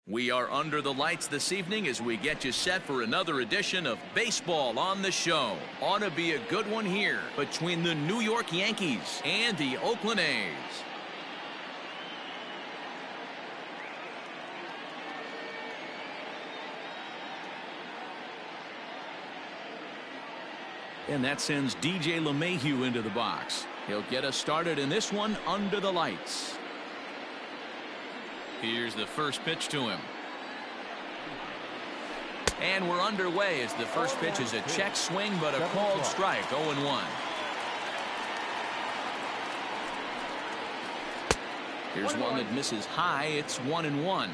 We are under the lights this evening as we get you set for another edition of Baseball on the Show. Ought to be a good one here between the New York Yankees and the Oakland A's. And that sends DJ LeMahieu into the box. He'll get us started in this one under the lights. Here's the first pitch to him. And we're underway as the first pitch is a check swing, but a called strike, 0-1. Here's one that misses high. It's 1-1.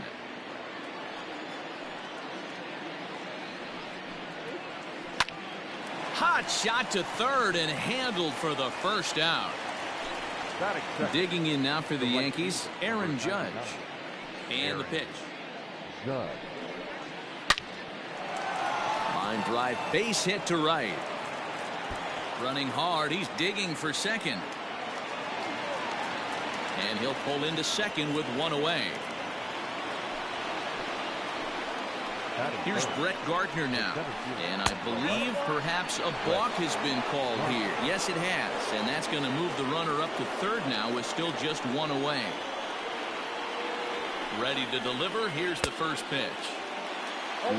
Hot shot to third and handled for the first out. Digging in now for the Yankees, Aaron Judge. And the pitch. Line drive, base hit to right. Running hard, he's digging for second. And he'll pull into second with one away. Here's Brett Gardner now. And I believe perhaps a balk has been called here. Yes, it has. And that's going to move the runner up to third now with still just one away. Ready to deliver. Here's the first pitch.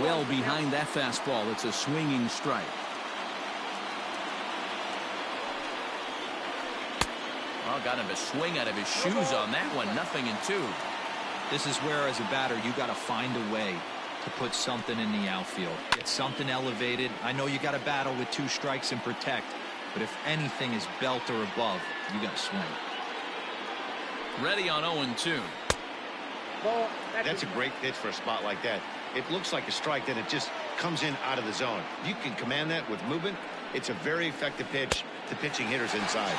Well behind that fastball. It's a swinging strike. Oh, got him a swing out of his shoes on that one. 0-2. This is where, as a batter, you got to find a way to put something in the outfield. Get something elevated. I know you got to battle with 2 strikes and protect, but if anything is belt or above, you got to swing. Ready on 0-2. That's a great pitch for a spot like that. It looks like a strike, then it just comes in out of the zone. You can command that with movement. It's a very effective pitch to pitching hitters inside.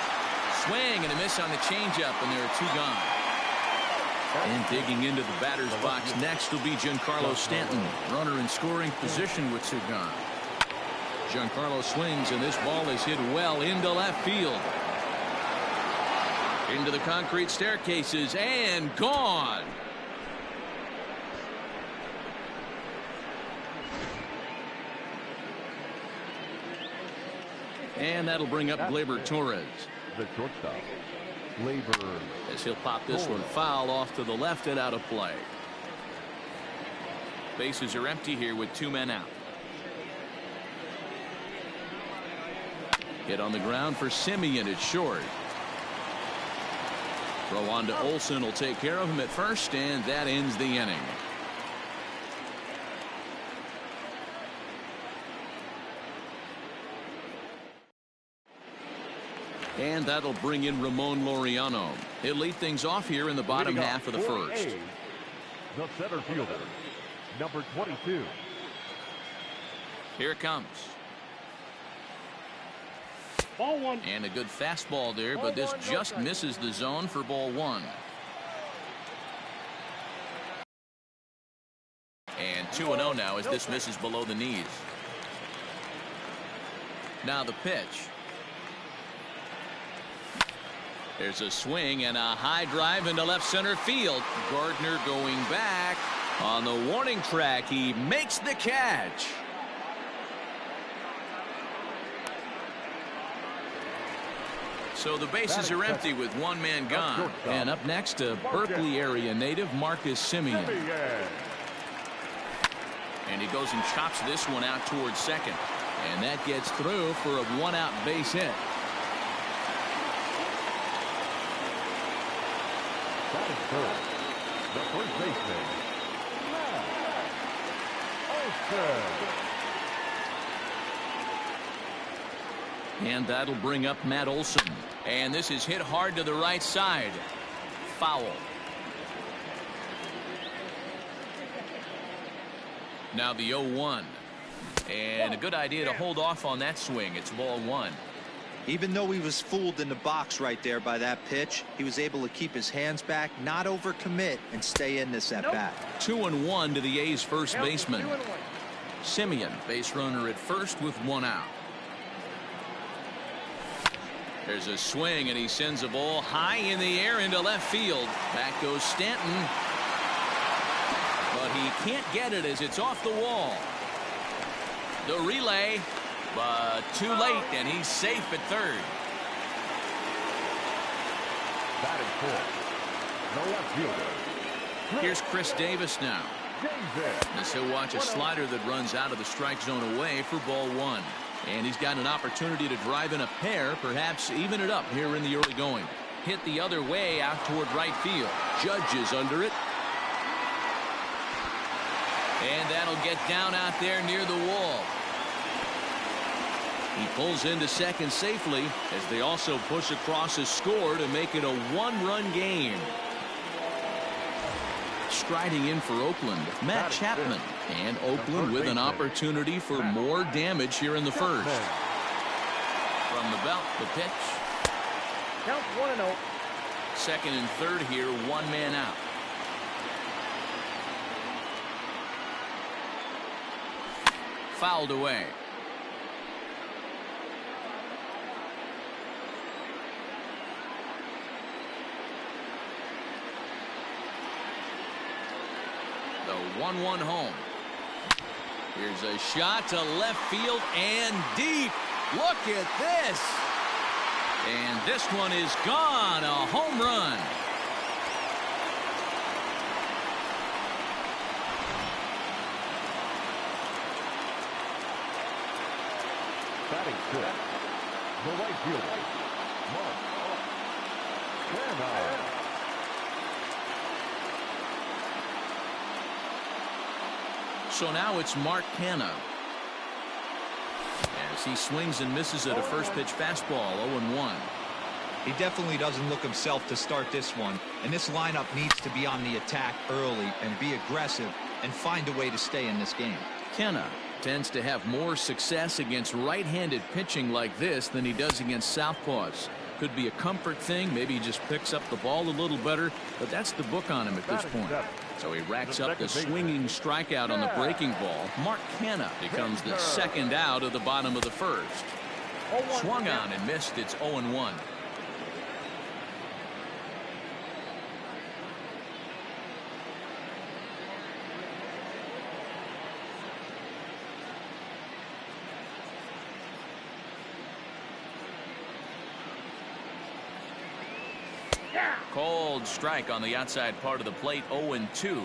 Swing and a miss on the changeup, and there are 2 gone. And digging into the batter's box next will be Giancarlo Stanton. Runner in scoring position with 2 gone. Giancarlo swings, and this ball is hit well into left field. Into the concrete staircases and gone. And that'll bring up Gleyber Torres. The shortstop, Gleyber. As he'll pop this one foul off to the left and out of play. Bases are empty here with 2 men out. Hit on the ground for Simeon. It's short. Throw on to Olsen will take care of him at first, and that ends the inning. And that'll bring in Ramon Laureano. He'll lead things off here in the bottom half of the first. The center fielder, number 22. Here it comes. Ball 1. And a good fastball there, but this just misses the zone for ball 1. And 2-0 now as this misses below the knees. Now the pitch. There's a swing and a high drive into left center field. Gardner going back on the warning track. He makes the catch. So the bases are empty with 1 man gone. And up next, a Berkeley area native, Marcus Simeon. And he goes and chops this one out towards second. And that gets through for a 1-out base hit. That is third. The first baseman, Olsen. And that'll bring up Matt Olson. And this is hit hard to the right side. Foul. Now the 0-1. And a good idea to hold off on that swing. It's ball 1. Even though he was fooled in the box right there by that pitch, he was able to keep his hands back, not overcommit, and stay in this at bat. 2-1 to the A's first baseman. Simeon, base runner at first with 1 out. There's a swing, and he sends a ball high in the air into left field. Back goes Stanton. but he can't get it as it's off the wall. The relay, but too late, and he's safe at third. Batting fourth, the left fielder. Here's Chris Davis now. As he'll watch a slider that runs out of the strike zone away for ball one. And he's got an opportunity to drive in a pair, perhaps even it up here in the early going. Hit the other way out toward right field. Judge is under it. And that'll get down out there near the wall. He pulls into second safely as they also push across a score to make it a one-run game. Striding in for Oakland, Matt Chapman. And Oakland with an opportunity for more damage here in the first. From the belt, the pitch. Count 1-0. Second and third here, one man out. Fouled away. The 1-1 home. Here's a shot to left field and deep. Look at this. And this one is gone. A home run. Batting fifth, the right fielder. Mark Canha. So now it's Mark Canha. As he swings and misses at a first pitch fastball, 0-1. He definitely doesn't look himself to start this one, and this lineup needs to be on the attack early and be aggressive and find a way to stay in this game. Canha tends to have more success against right-handed pitching like this than he does against southpaws. Could be a comfort thing. Maybe he just picks up the ball a little better, but that's the book on him at this point. So he racks up the swinging strikeout on the breaking ball. Mark Canha becomes the second out of the bottom of the first. Swung on and missed. It's 0-1. Cold strike on the outside part of the plate. 0-2.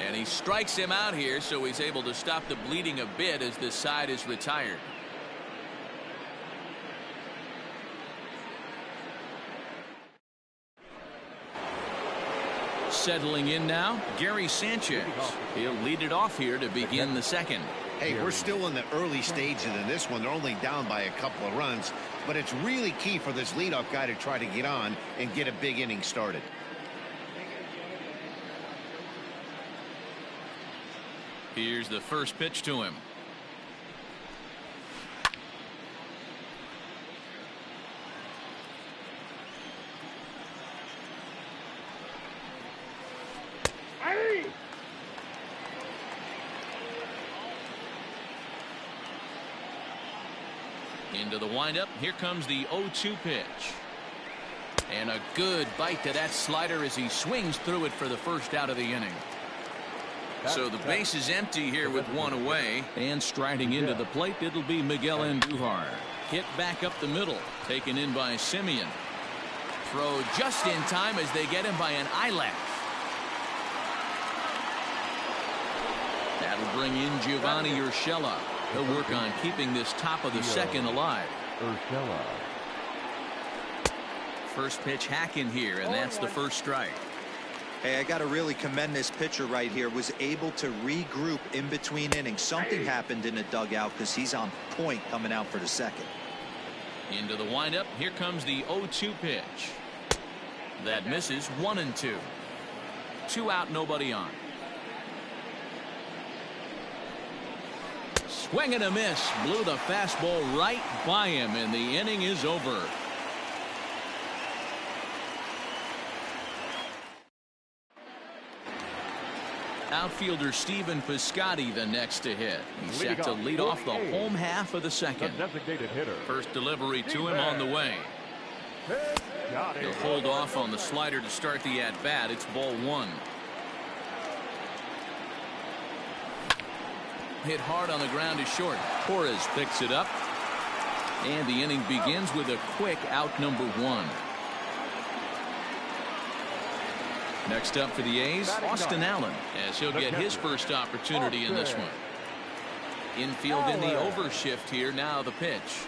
And he strikes him out here, so he's able to stop the bleeding a bit as this side is retired. Settling in now, Gary Sanchez. He'll lead it off here to begin the second. Hey, we're still in the early stages in this one. They're only down by a couple of runs, but it's really key for this leadoff guy to try to get on and get a big inning started. Here's the first pitch to him. Into the windup. Here comes the 0-2 pitch. And a good bite to that slider as he swings through it for the first out of the inning. So the base is empty here with one away. And striding into the plate, it'll be Miguel Andujar. Hit back up the middle. Taken in by Simeon. Throw just in time as they get him by an eyelash. That'll bring in Giovanni Urshela. He'll work on keeping this top of the second alive. Urshela. First pitch hacking here, and that's the first strike. Hey, I got to really commend this pitcher right here. Was able to regroup in between innings. Something happened in the dugout because he's on point coming out for the second. Into the windup. Here comes the 0-2 pitch. That misses. 1-2. 2 out, nobody on. Swing and a miss. Blew the fastball right by him, and the inning is over. Outfielder Stephen Piscotty the next to hit. He's set to lead off the home half of the second. The designated hitter. First delivery to him on the way. Got He'll it. hold off on the slider to start the at-bat. It's ball one. Hit hard on the ground is short. Torres picks it up. And the inning begins with a quick out number one. Next up for the A's, Austin Allen, as he'll get his first opportunity in this one. Infield in the overshift here. Now the pitch.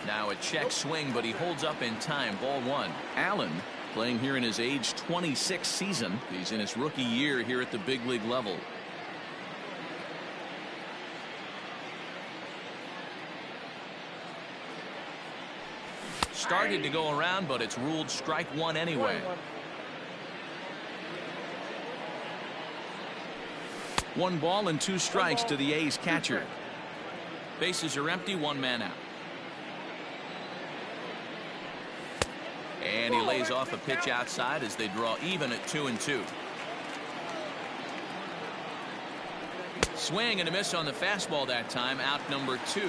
Now a check swing, but he holds up in time. Ball one. Allen playing here in his age 26 season. He's in his rookie year here at the big league level. Started to go around, but it's ruled strike one anyway. 1 ball and 2 strikes to the A's catcher. Bases are empty, 1 man out. And he lays off a pitch outside as they draw even at 2-2. Swing and a miss on the fastball that time. Out number 2.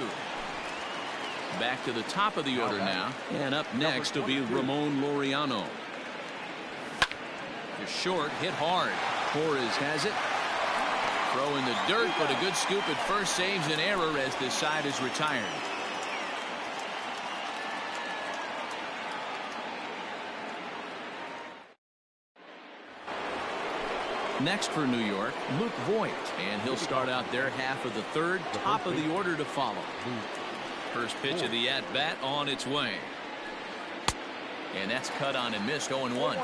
Back to the top of the order now. And up next will be Ramon Laureano. The short, hit hard. Torres has it. Throw in the dirt, but a good scoop at first saves an error as this side is retired. Next for New York, Luke Voigt, and he'll start out their half of the third. Top of the order to follow. First pitch of the at-bat on its way. And that's cut on and missed. 0-1.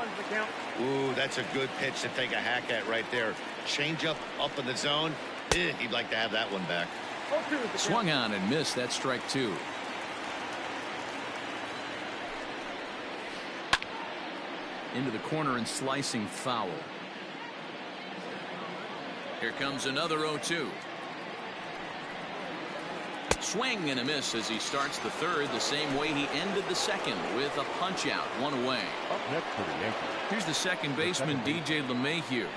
Ooh, that's a good pitch to take a hack at right there. Change up in the zone. He'd like to have that one back. Swung on and missed. That's strike 2. Into the corner and slicing foul. Here comes another 0-2. Swing and a miss as he starts the third the same way he ended the second with a punch out. 1 away. Up next for the Yankees. Here's the second baseman, DJ LeMahieu.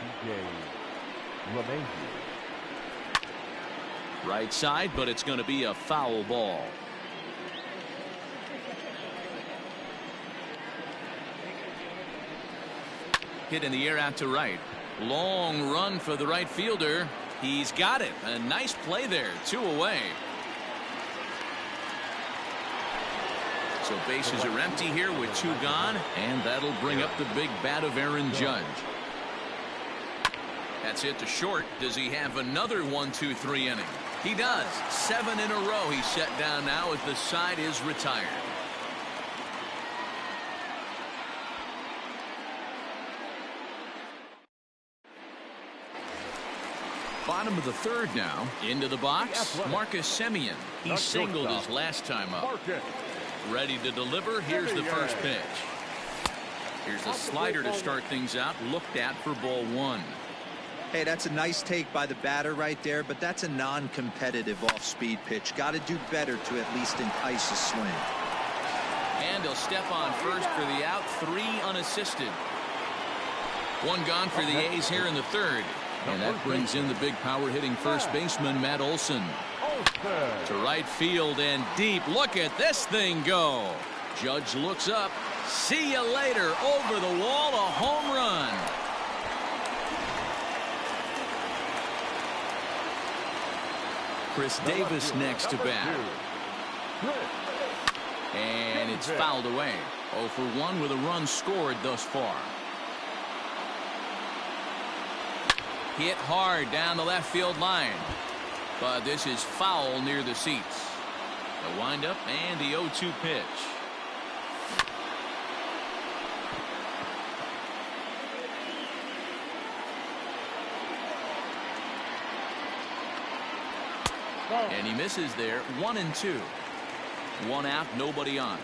Right side, but it's going to be a foul ball. Hit in the air out to right. Long run for the right fielder. He's got it. A nice play there. 2 away. So bases are empty here with 2 gone, and that'll bring up the big bat of Aaron Judge. That's hit to short. Does he have another 1-2-3 inning? He does. 7 in a row he's set down now as the side is retired. Bottom of the third now. Into the box, Marcus Semien. He singled his last time up. Ready to deliver. Here's the first pitch. Here's a slider to start things out. Looked at for ball 1. Hey, that's a nice take by the batter right there, but that's a non-competitive off-speed pitch. Got to do better to at least entice a swing. And he'll step on first for the out. 3 unassisted. 1 gone for the A's here in the third. And that brings in the big power-hitting first baseman, Matt Olson. To right field and deep. Look at this thing go. Judge looks up. See you later. Over the wall, a home run. Chris Davis next to bat. And it's fouled away. 0 for 1 with a run scored thus far. Hit hard down the left field line. But this is foul near the seats. The windup and the 0-2 pitch. And he misses there. 1-2. 1 out, nobody on.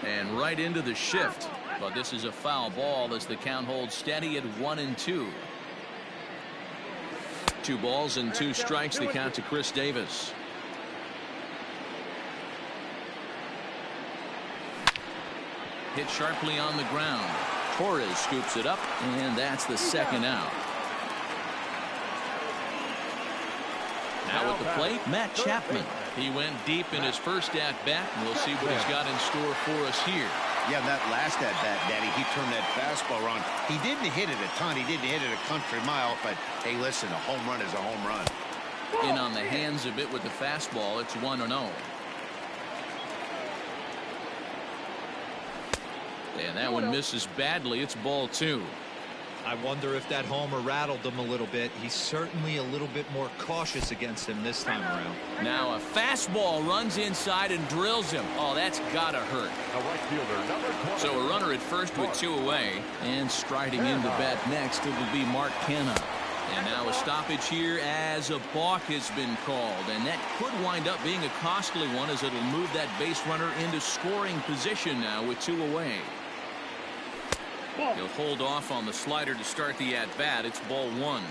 And right into the shift. But this is a foul ball as the count holds steady at 1-2. 2 balls and 2 strikes. The count to Chris Davis. Hit sharply on the ground. Torres scoops it up, and that's the second out. Now at the plate, Matt Chapman. He went deep in his first at-bat, and we'll see what he's got in store for us here. Yeah, that last at-bat, Daddy, he turned that fastball around. He didn't hit it a ton. He didn't hit it a country mile. But, hey, listen, a home run is a home run. In on the hands a bit with the fastball. It's 1-0. And that one misses badly. It's ball 2. I wonder if that homer rattled him a little bit. He's certainly a little bit more cautious against him this time around. Now a fastball runs inside and drills him. Oh, that's gotta hurt. So a runner at first with 2 away, and striding in to bat next, it will be Mark Canha. And now a stoppage here as a balk has been called, and that could wind up being a costly one, as it'll move that base runner into scoring position now with 2 away. He'll hold off on the slider to start the at-bat. It's ball 1.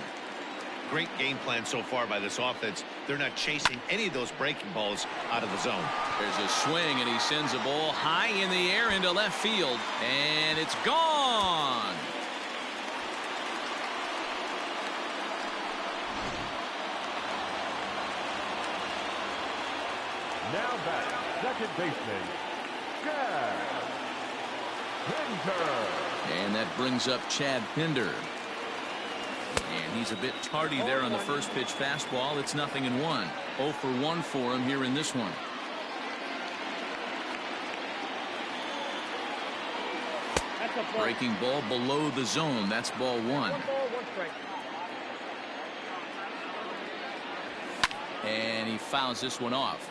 Great game plan so far by this offense. They're not chasing any of those breaking balls out of the zone. There's a swing, and he sends a ball high in the air into left field, and it's gone. Now back, second baseman, Chad Pinder. And that brings up Chad Pinder. And he's a bit tardy there on the first pitch fastball. It's 0-1. 0 for 1 for him here in this one. Breaking ball below the zone. That's ball 1. And he fouls this one off.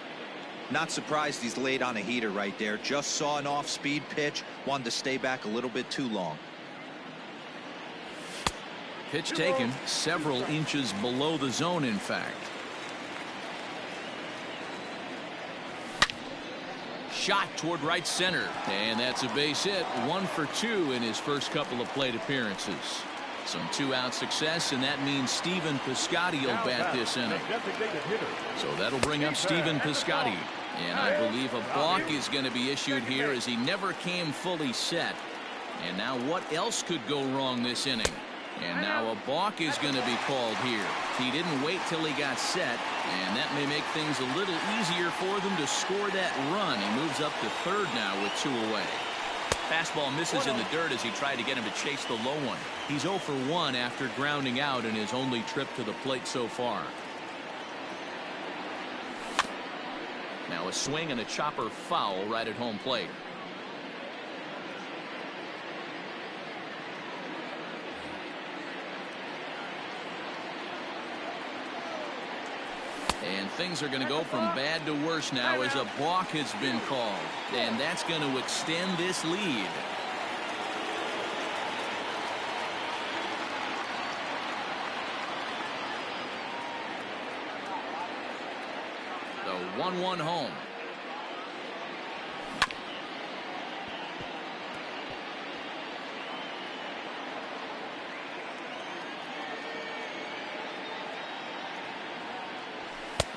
Not surprised he's laid on a heater right there. Just saw an off-speed pitch. Wanted to stay back a little bit too long. Pitch taken several inches below the zone, in fact. Shot toward right center. And that's a base hit. 1 for 2 in his first couple of plate appearances. Some 2-out success, and that means Stephen Piscotty will bat this inning. So that'll bring up Stephen Piscotty. And I believe a balk is going to be issued here, as he never came fully set. And now what else could go wrong this inning? And now a balk is going to be called here. He didn't wait till he got set, and that may make things a little easier for them to score that run. He moves up to third now with 2 away. Fastball misses in the dirt as he tried to get him to chase the low one. He's 0 for 1 after grounding out in his only trip to the plate so far. Now a swing and a chopper foul right at home plate. And things are going to go from bad to worse now, as a balk has been called. And that's going to extend this lead. The 1-1 home.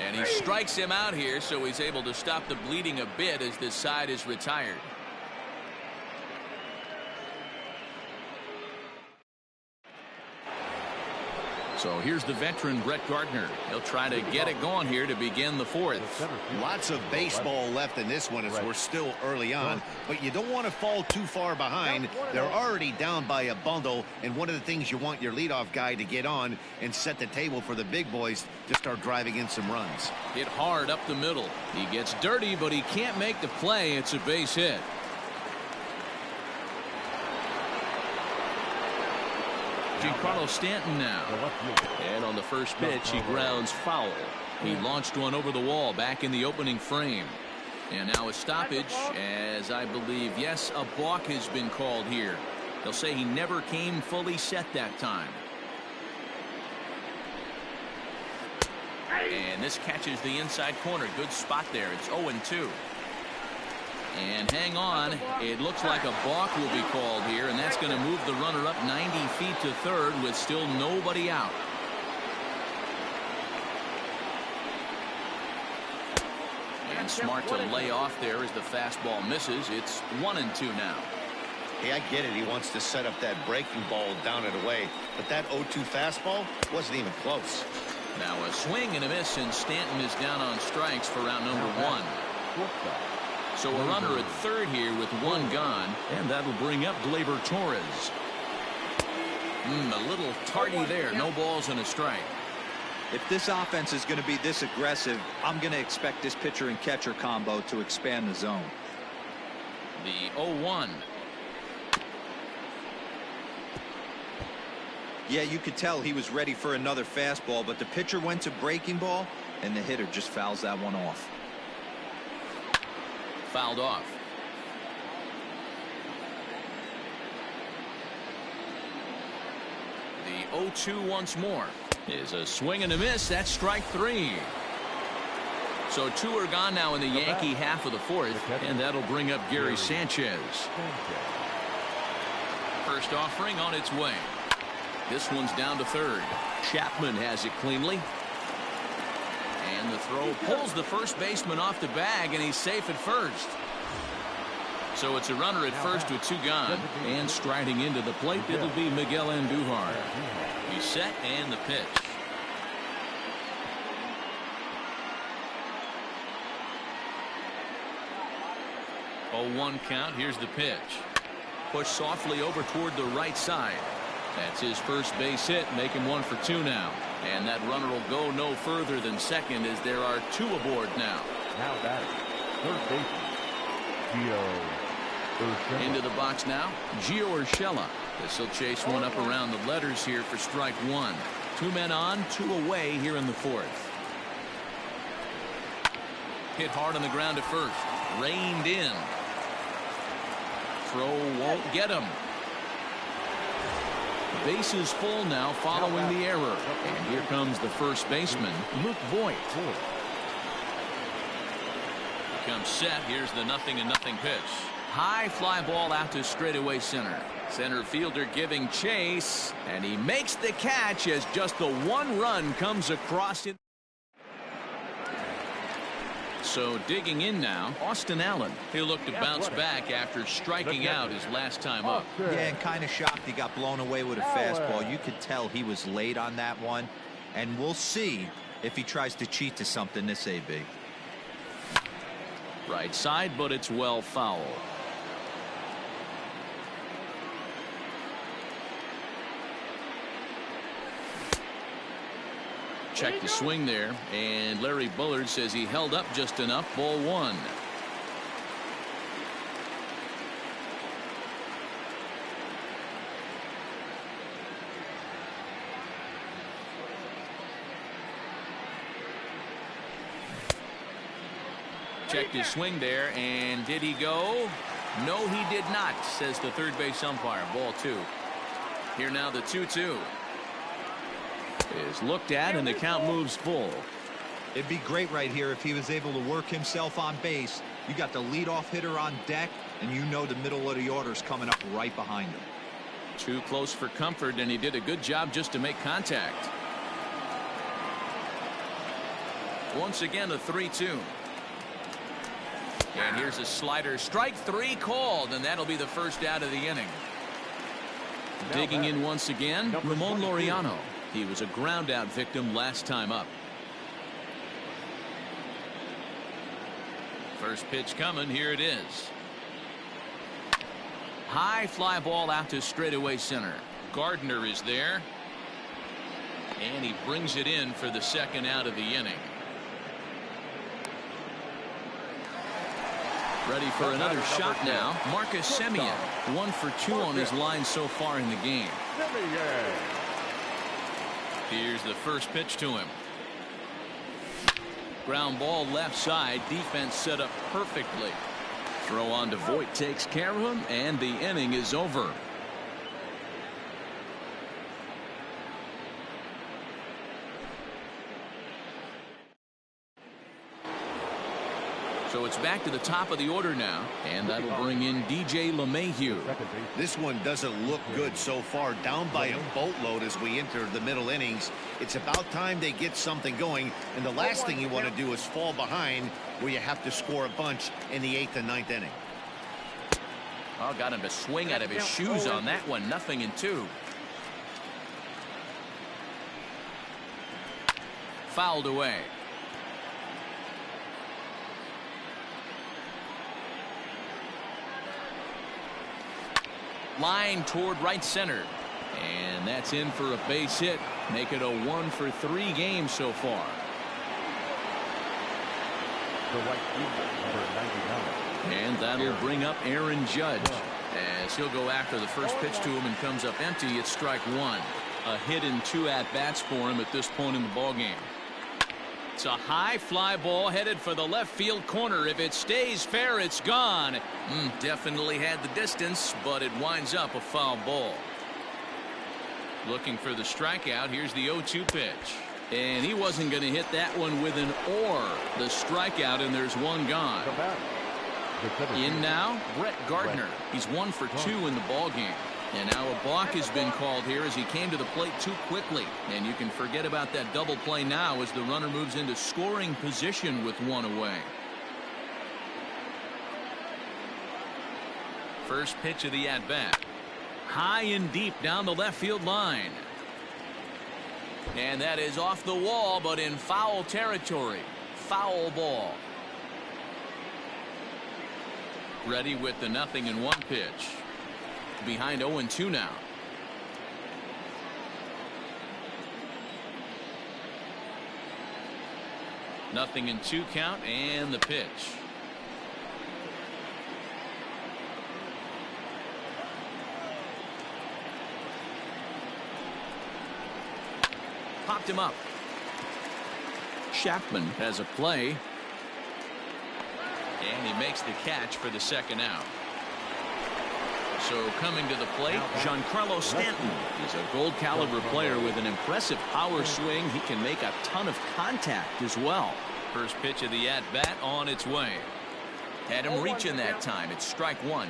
And he strikes him out here, so he's able to stop the bleeding a bit as this side is retired. So here's the veteran Brett Gardner. He'll try to get it going here to begin the 4th. Lots of baseball left in this one, as we're still early on, but you don't want to fall too far behind. They're already down by a bundle, and one of the things you want your leadoff guy to get on and set the table for the big boys to start driving in some runs. Hit hard up the middle. He gets dirty, but he can't make the play. It's a base hit. Giancarlo Stanton now. And on the first pitch, he grounds foul. He launched one over the wall back in the opening frame. And now a stoppage, as I believe, yes, a balk has been called here. They'll say he never came fully set that time. And this catches the inside corner. Good spot there. It's 0-2. And hang on, it looks like a balk will be called here, and that's going to move the runner up 90 feet to third with still nobody out. And smart to lay off there as the fastball misses. It's 1-2 now. Hey, I get it. He wants to set up that breaking ball down and away, but that 0-2 fastball wasn't even close. Now a swing and a miss, and Stanton is down on strikes for round number one. So a runner at third here with one gone, and that'll bring up Gleyber Torres. A little tardy there. No balls and a strike. If this offense is going to be this aggressive, I'm going to expect this pitcher and catcher combo to expand the zone. The 0-1. Yeah, you could tell he was ready for another fastball, but the pitcher went to breaking ball, and the hitter just fouls that one off. Fouled off. The 0-2 once more is a swing and a miss. That's strike three. So two are gone now in the Yankee half of the fourth, and that'll bring up Gary Sanchez. First offering on its way. This one's down to third. Chapman has it cleanly. And the throw pulls the first baseman off the bag, and he's safe at first. So it's a runner at first with two gone, and striding into the plate, it'll be Miguel Andujar. He's set, and the pitch. Oh, 1 count. Here's the pitch. Push softly over toward the right side. That's his first base hit, make him 1 for 2 now. And that runner will go no further than second, as there are 2 aboard now. Now batting, third baseman, Gio Urshela. Into the box now, Gio Urshela. This will chase one up around the letters here for strike 1. 2 men on, 2 away here in the fourth. Hit hard on the ground at first. Reined in. Throw won't get him. Base is full now following the error. And here comes the first baseman, Luke Voit. Comes set. Here's the 0-0 pitch. High fly ball out to straightaway center. Center fielder giving chase, and he makes the catch as just the 1 run comes across it. So digging in now, Austin Allen. He'll look to bounce back after striking out his last time up. Yeah, and kind of shocked he got blown away with a fastball. You could tell he was late on that one, and we'll see if he tries to cheat to something this AB. Right side, but it's well foul. Check the swing there, and Larry Bullard says he held up just enough. Ball 1. Checked his swing there, and did he go? No, he did not, says the third base umpire. Ball 2. Here now the 2-2. Is looked at, and the count moves full. It'd be great right here if he was able to work himself on base. You got the leadoff hitter on deck, and you know the middle of the order's coming up right behind him. Too close for comfort, and he did a good job just to make contact. Once again, a 3-2. And here's a slider. Strike 3 called, and that'll be the first out of the inning. Digging in once again, Ramon Laureano. He was a ground out victim last time up. First pitch coming. Here it is. High fly ball out to straightaway center. Gardner is there, and he brings it in for the second out of the inning. Ready for another shot now. Marcus Semien, 1 for 2 on his line so far in the game. Here's the first pitch to him. Ground ball left side. Defense set up perfectly. Throw on to Voit takes care of him, and the inning is over. So it's back to the top of the order now, and that'll bring in DJ LeMahieu. This one doesn't look good so far. Down by a boatload as we enter the middle innings. It's about time they get something going, and the last thing you want to do is fall behind where you have to score a bunch in the 8th and 9th inning. Oh, got him to swing out of his shoes on that one. 0-2. Fouled away. Line toward right center. And that's in for a base hit. Make it a 1-for-3 game so far. The right fielder, number 99. And that'll bring up Aaron Judge. As he'll go after the first pitch to him and comes up empty. It's strike one. A hit and 2 at-bats for him at this point in the ballgame. It's a high fly ball headed for the left field corner. If it stays fair, it's gone. Definitely had the distance, but it winds up a foul ball. Looking for the strikeout. Here's the 0-2 pitch. And he wasn't going to hit that one with an or. The strikeout, and there's one gone. In now, Brett Gardner. He's 1 for 2 in the ballgame. And now a balk has been called here as he came to the plate too quickly. And you can forget about that double play now as the runner moves into scoring position with 1 away. First pitch of the at-bat. High and deep down the left field line. And that is off the wall, but in foul territory. Foul ball. Ready with the 0-1 pitch. Behind 0-2 now. Nothing in 2 count, and the pitch. Popped him up. Chapman has a play. And he makes the catch for the second out. So coming to the plate, Giancarlo Stanton. He's a gold caliber player with an impressive power swing. He can make a ton of contact as well. First pitch of the at-bat on its way. Had him reaching that time. It's strike one.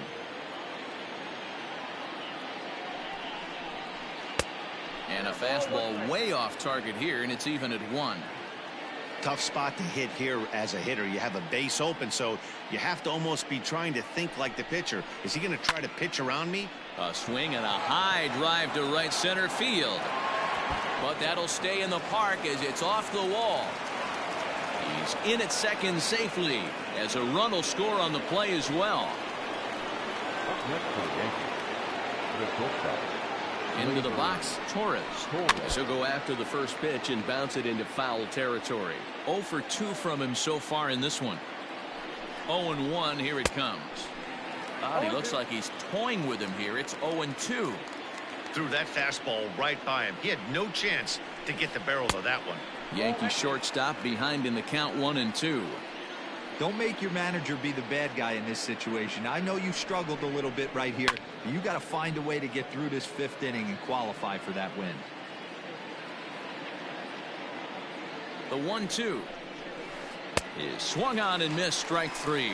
And a fastball way off target here, and it's even at 1. Tough spot to hit here as a hitter. You have a base open, so you have to almost be trying to think like the pitcher. Is he going to try to pitch around me? A swing and a high drive to right center field. But that'll stay in the park as it's off the wall. He's in at second safely as a run will score on the play as well. Up next for the Yankees, the shortstop. Into the box, Torres. He'll go after the first pitch and bounce it into foul territory. 0 for 2 from him so far in this one. 0-1, here it comes. He looks like he's toying with him here. It's 0-2. Threw that fastball right by him. He had no chance to get the barrel of that one. Yankee shortstop behind in the count 1-2. Don't make your manager be the bad guy in this situation. I know you struggled a little bit right here. But you got to find a way to get through this 5th inning and qualify for that win. The 1-2 is swung on and missed. Strike 3.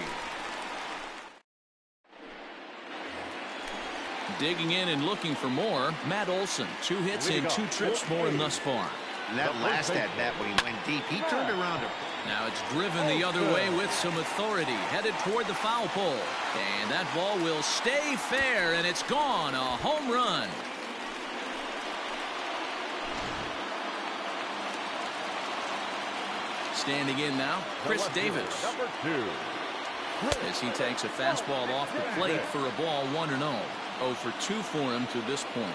Digging in and looking for more, Matt Olson. 2 hits and 2 trips for him thus far. That last at-bat when he went deep, he turned around. Now it's driven the other way with some authority, headed toward the foul pole. And that ball will stay fair, and it's gone. A home run. Standing in now, Chris Davis. Number 2. As he takes a fastball off the plate for a ball 1-0. 0 for 2 for him to this point.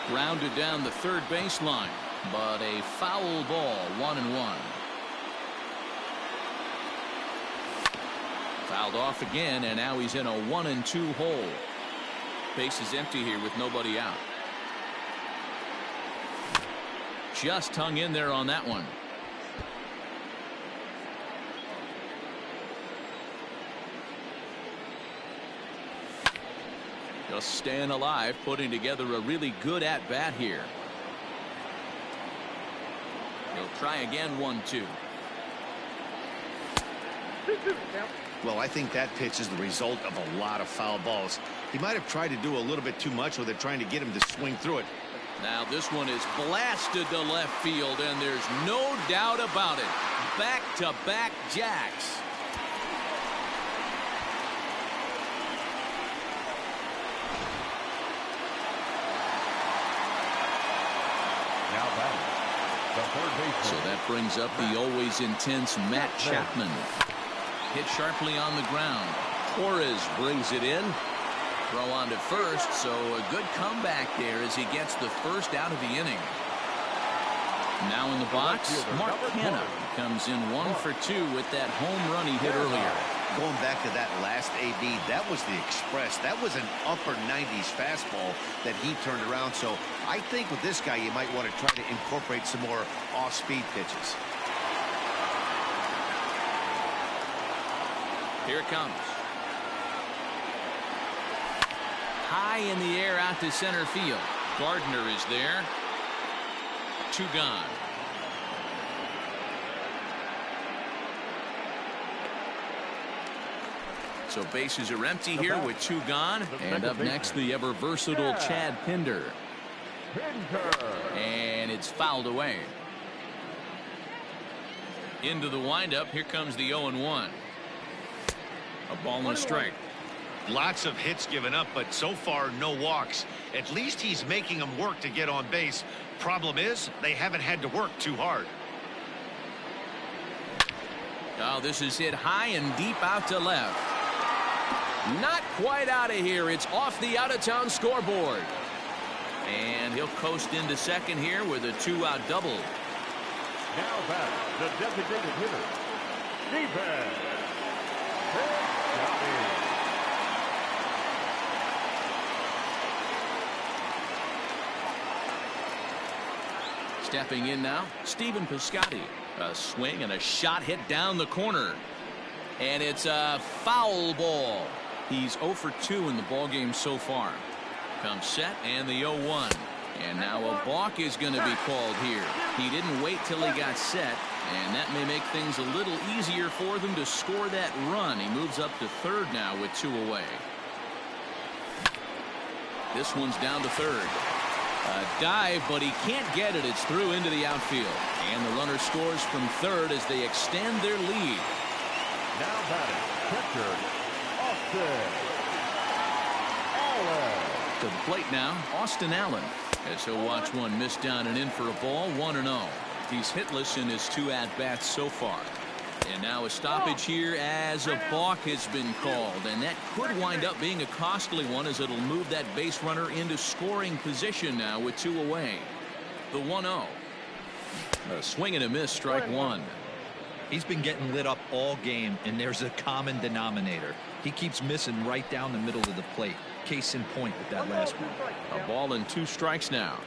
Grounded down the third baseline, but a foul ball. 1-1. Fouled off again, and now he's in a 1-2 hole. Base is empty here with nobody out. Just hung in there on that one. Just staying alive, putting together a really good at-bat here. He'll try again. 1-2. Well, I think that pitch is the result of a lot of foul balls. He might have tried to do a little bit too much with it, trying to get him to swing through it. Now this one is blasted to left field, and there's no doubt about it. Back-to-back jacks. Now batting, third baseman. So that brings up the always intense Matt Chapman. Hit sharply on the ground. Torres brings it in. Throw on to first, so a good comeback there as he gets the first out of the inning. Now in the box, Mark Hanna comes in 1 for 2 with that home run he hit earlier. Going back to that last AB, that was the express. That was an upper 90s fastball that he turned around. So I think with this guy, you might want to try to incorporate some more off-speed pitches. Here it comes. High in the air out to center field. Gardner is there. 2 gone. So bases are empty here with 2 gone. And up next, the ever versatile Chad Pinder. And it's fouled away. Into the windup. Here comes the 0-1. A ball and a strike. Lots of hits given up, but so far no walks. At least he's making them work to get on base. Problem is, they haven't had to work too hard. Oh, this is hit high and deep out to left. Not quite out of here. It's off the out-of-town scoreboard. And he'll coast into second here with a 2-out double. Now back, the designated hitter, defense. Stepping in now, Stephen Piscotty. A swing and a shot hit down the corner. And it's a foul ball. He's 0 for 2 in the ballgame so far. Comes set and the 0-1. And now a balk is going to be called here. He didn't wait till he got set, and that may make things a little easier for them to score that run. He moves up to third now with 2 away. This one's down to third. A dive, but he can't get it. It's through into the outfield. And the runner scores from third as they extend their lead. Now batting, catcher, Austin Allen. To the plate now, Austin Allen. As he'll watch one miss down and in for a ball, 1-0. He's hitless in his 2 at-bats so far. And now a stoppage here as a balk has been called. And that could wind up being a costly one as it'll move that base runner into scoring position now with 2 away. The 1-0. A swing and a miss, strike 1. He's been getting lit up all game, and there's a common denominator. He keeps missing right down the middle of the plate. Case in point with that last one. A ball and 2 strikes now.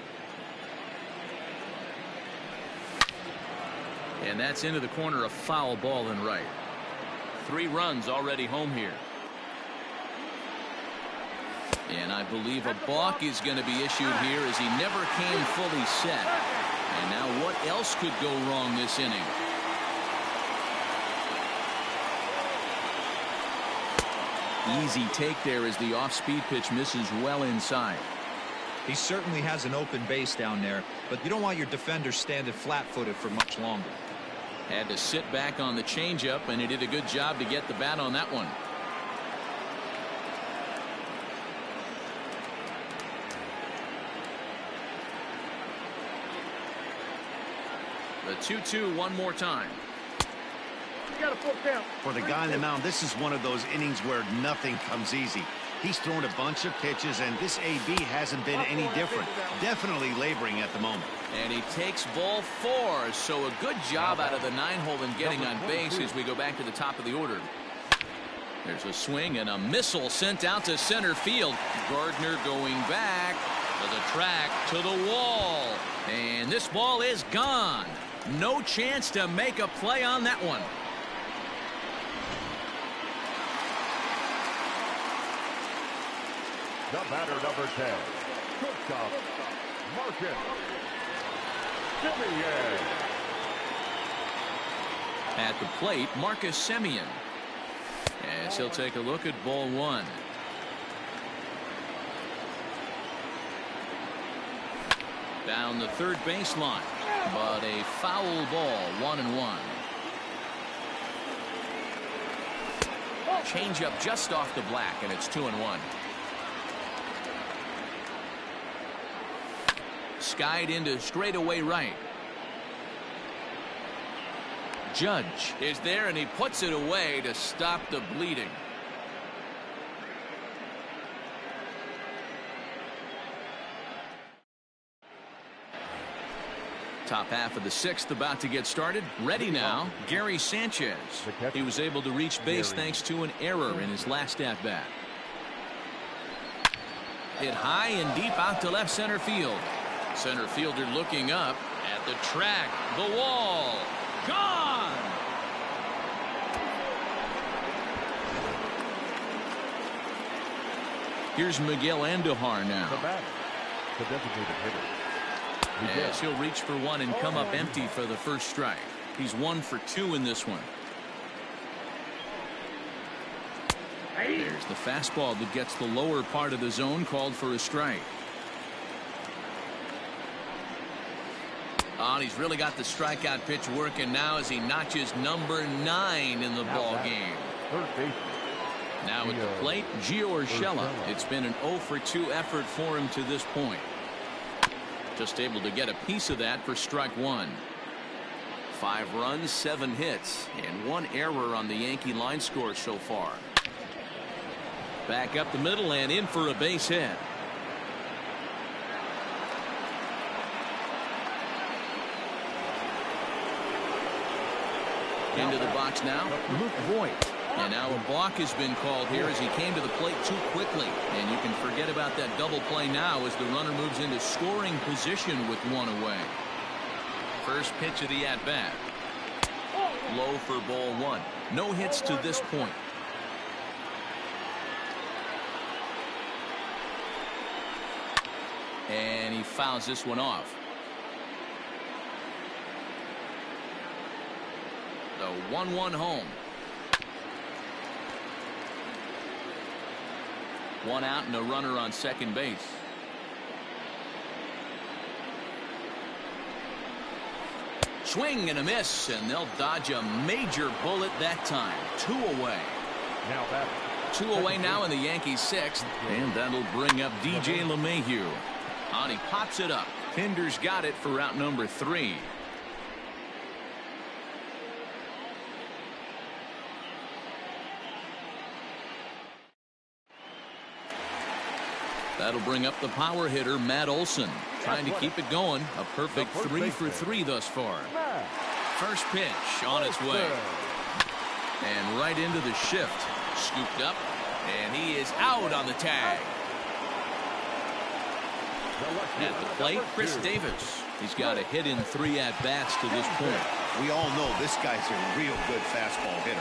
And that's into the corner, a foul ball and right. 3 runs already home here. And I believe a balk is going to be issued here as he never came fully set. And now what else could go wrong this inning? Easy take there as the off-speed pitch misses well inside. He certainly has an open base down there, but you don't want your defender standing flat-footed for much longer. Had to sit back on the changeup, and he did a good job to get the bat on that one. The 2-2 one more time. For the guy on the mound, this is one of those innings where nothing comes easy. He's thrown a bunch of pitches, and this AB hasn't been any different. Definitely laboring at the moment. And he takes ball 4, so a good job out of the 9-hole in getting on base as we go back to the top of the order. There's a swing and a missile sent out to center field. Gardner going back to the track, to the wall. And this ball is gone. No chance to make a play on that one. The batter, number 10, shortstop, Marcus Semien. At the plate, Marcus Semien. As he'll take a look at ball 1. Down the third baseline, but a foul ball, 1-1. Changeup just off the black, and it's 2-1. Skied into straightaway right. Judge is there, and he puts it away to stop the bleeding. Top half of the sixth about to get started. Ready now, Gary Sanchez. He was able to reach base thanks to an error in his last at-bat. Hit high and deep out to left center field. Center fielder looking up at the track. The wall. Gone! Here's Miguel Andujar now. The batter, the designated hitter. Yes, he'll reach for one and come up empty for the first strike. He's 1 for 2 in this one. There's the fastball that gets the lower part of the zone, called for a strike. Oh, and he's really got the strikeout pitch working now as he notches number 9 in the ball game. Third baseman. Now at the plate, Gio Urshela. It's been an 0 for 2 effort for him to this point. Just able to get a piece of that for strike 1. 5 runs, 7 hits, and 1 error on the Yankee line score so far. Back up the middle and in for a base hit. Into the box now, Luke Voigt. And now a balk has been called here as he came to the plate too quickly. And you can forget about that double play now as the runner moves into scoring position with 1 away. First pitch of the at-bat. Low for ball 1. No hits to this point. And he fouls this one off. The 1-1 home. 1 out and a runner on second base. Swing and a miss, and they'll dodge a major bullet that time. 2 away. Now that 2 away now in the Yankees' 6th, and that'll bring up DJ LeMahieu. On he pops it up. Pinder's got it for out number 3. That'll bring up the power hitter, Matt Olson, trying to keep it going. A perfect 3 for 3 thus far. First pitch on its way. And right into the shift. Scooped up, and he is out on the tag. At the plate, Chris Davis. He's got a hit in 3 at-bats to this point. We all know this guy's a real good fastball hitter.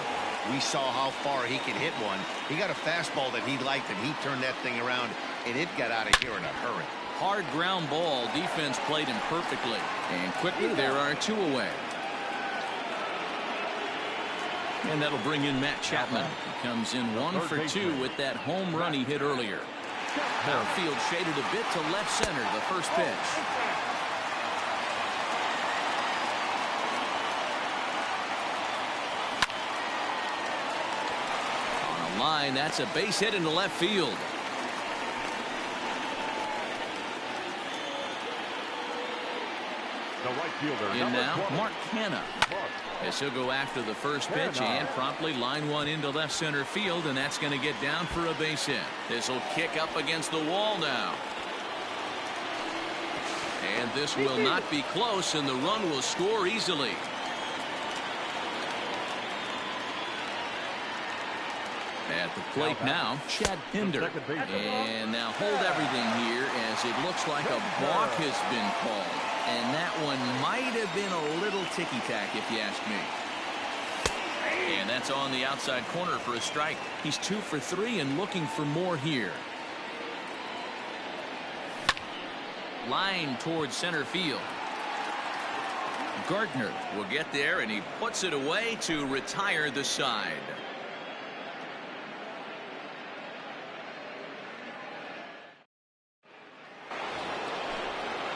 We saw how far he could hit one. He got a fastball that he liked, and he turned that thing around, and it got out of here in a hurry. Hard ground ball. Defense played him perfectly. And quickly, there are 2 away. And that'll bring in Matt Chapman. He comes in 1 for 2 with that home run he hit earlier. Outfield shaded a bit to left center. The first pitch. On a line, that's a base hit into left field. the right fielder. In now, Mark Hanna. As he'll go after the first pitch and promptly line one into left center field, and that's going to get down for a base hit. This will kick up against the wall now. And this will not be close, and the run will score easily. At the plate now, Chad Pinder. And now hold everything here as it looks like a balk has been called. And that one might have been a little ticky-tack if you ask me. And that's on the outside corner for a strike. He's 2 for 3 and looking for more here. Line towards center field. Gardner will get there, and he puts it away to retire the side.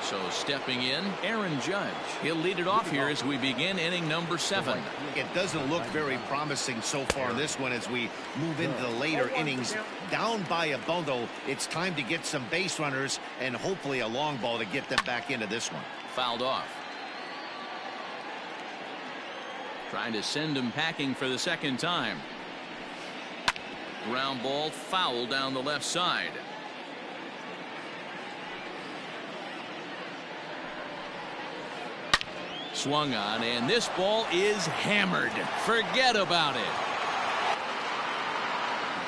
So stepping in, Aaron Judge. He'll lead it off here as we begin inning number 7. It doesn't look very promising so far in this one as we move into the later innings. Down by a bundle, it's time to get some base runners and hopefully a long ball to get them back into this one. Fouled off. Trying to send him packing for the second time. Ground ball foul down the left side. Swung on, and this ball is hammered. Forget about it.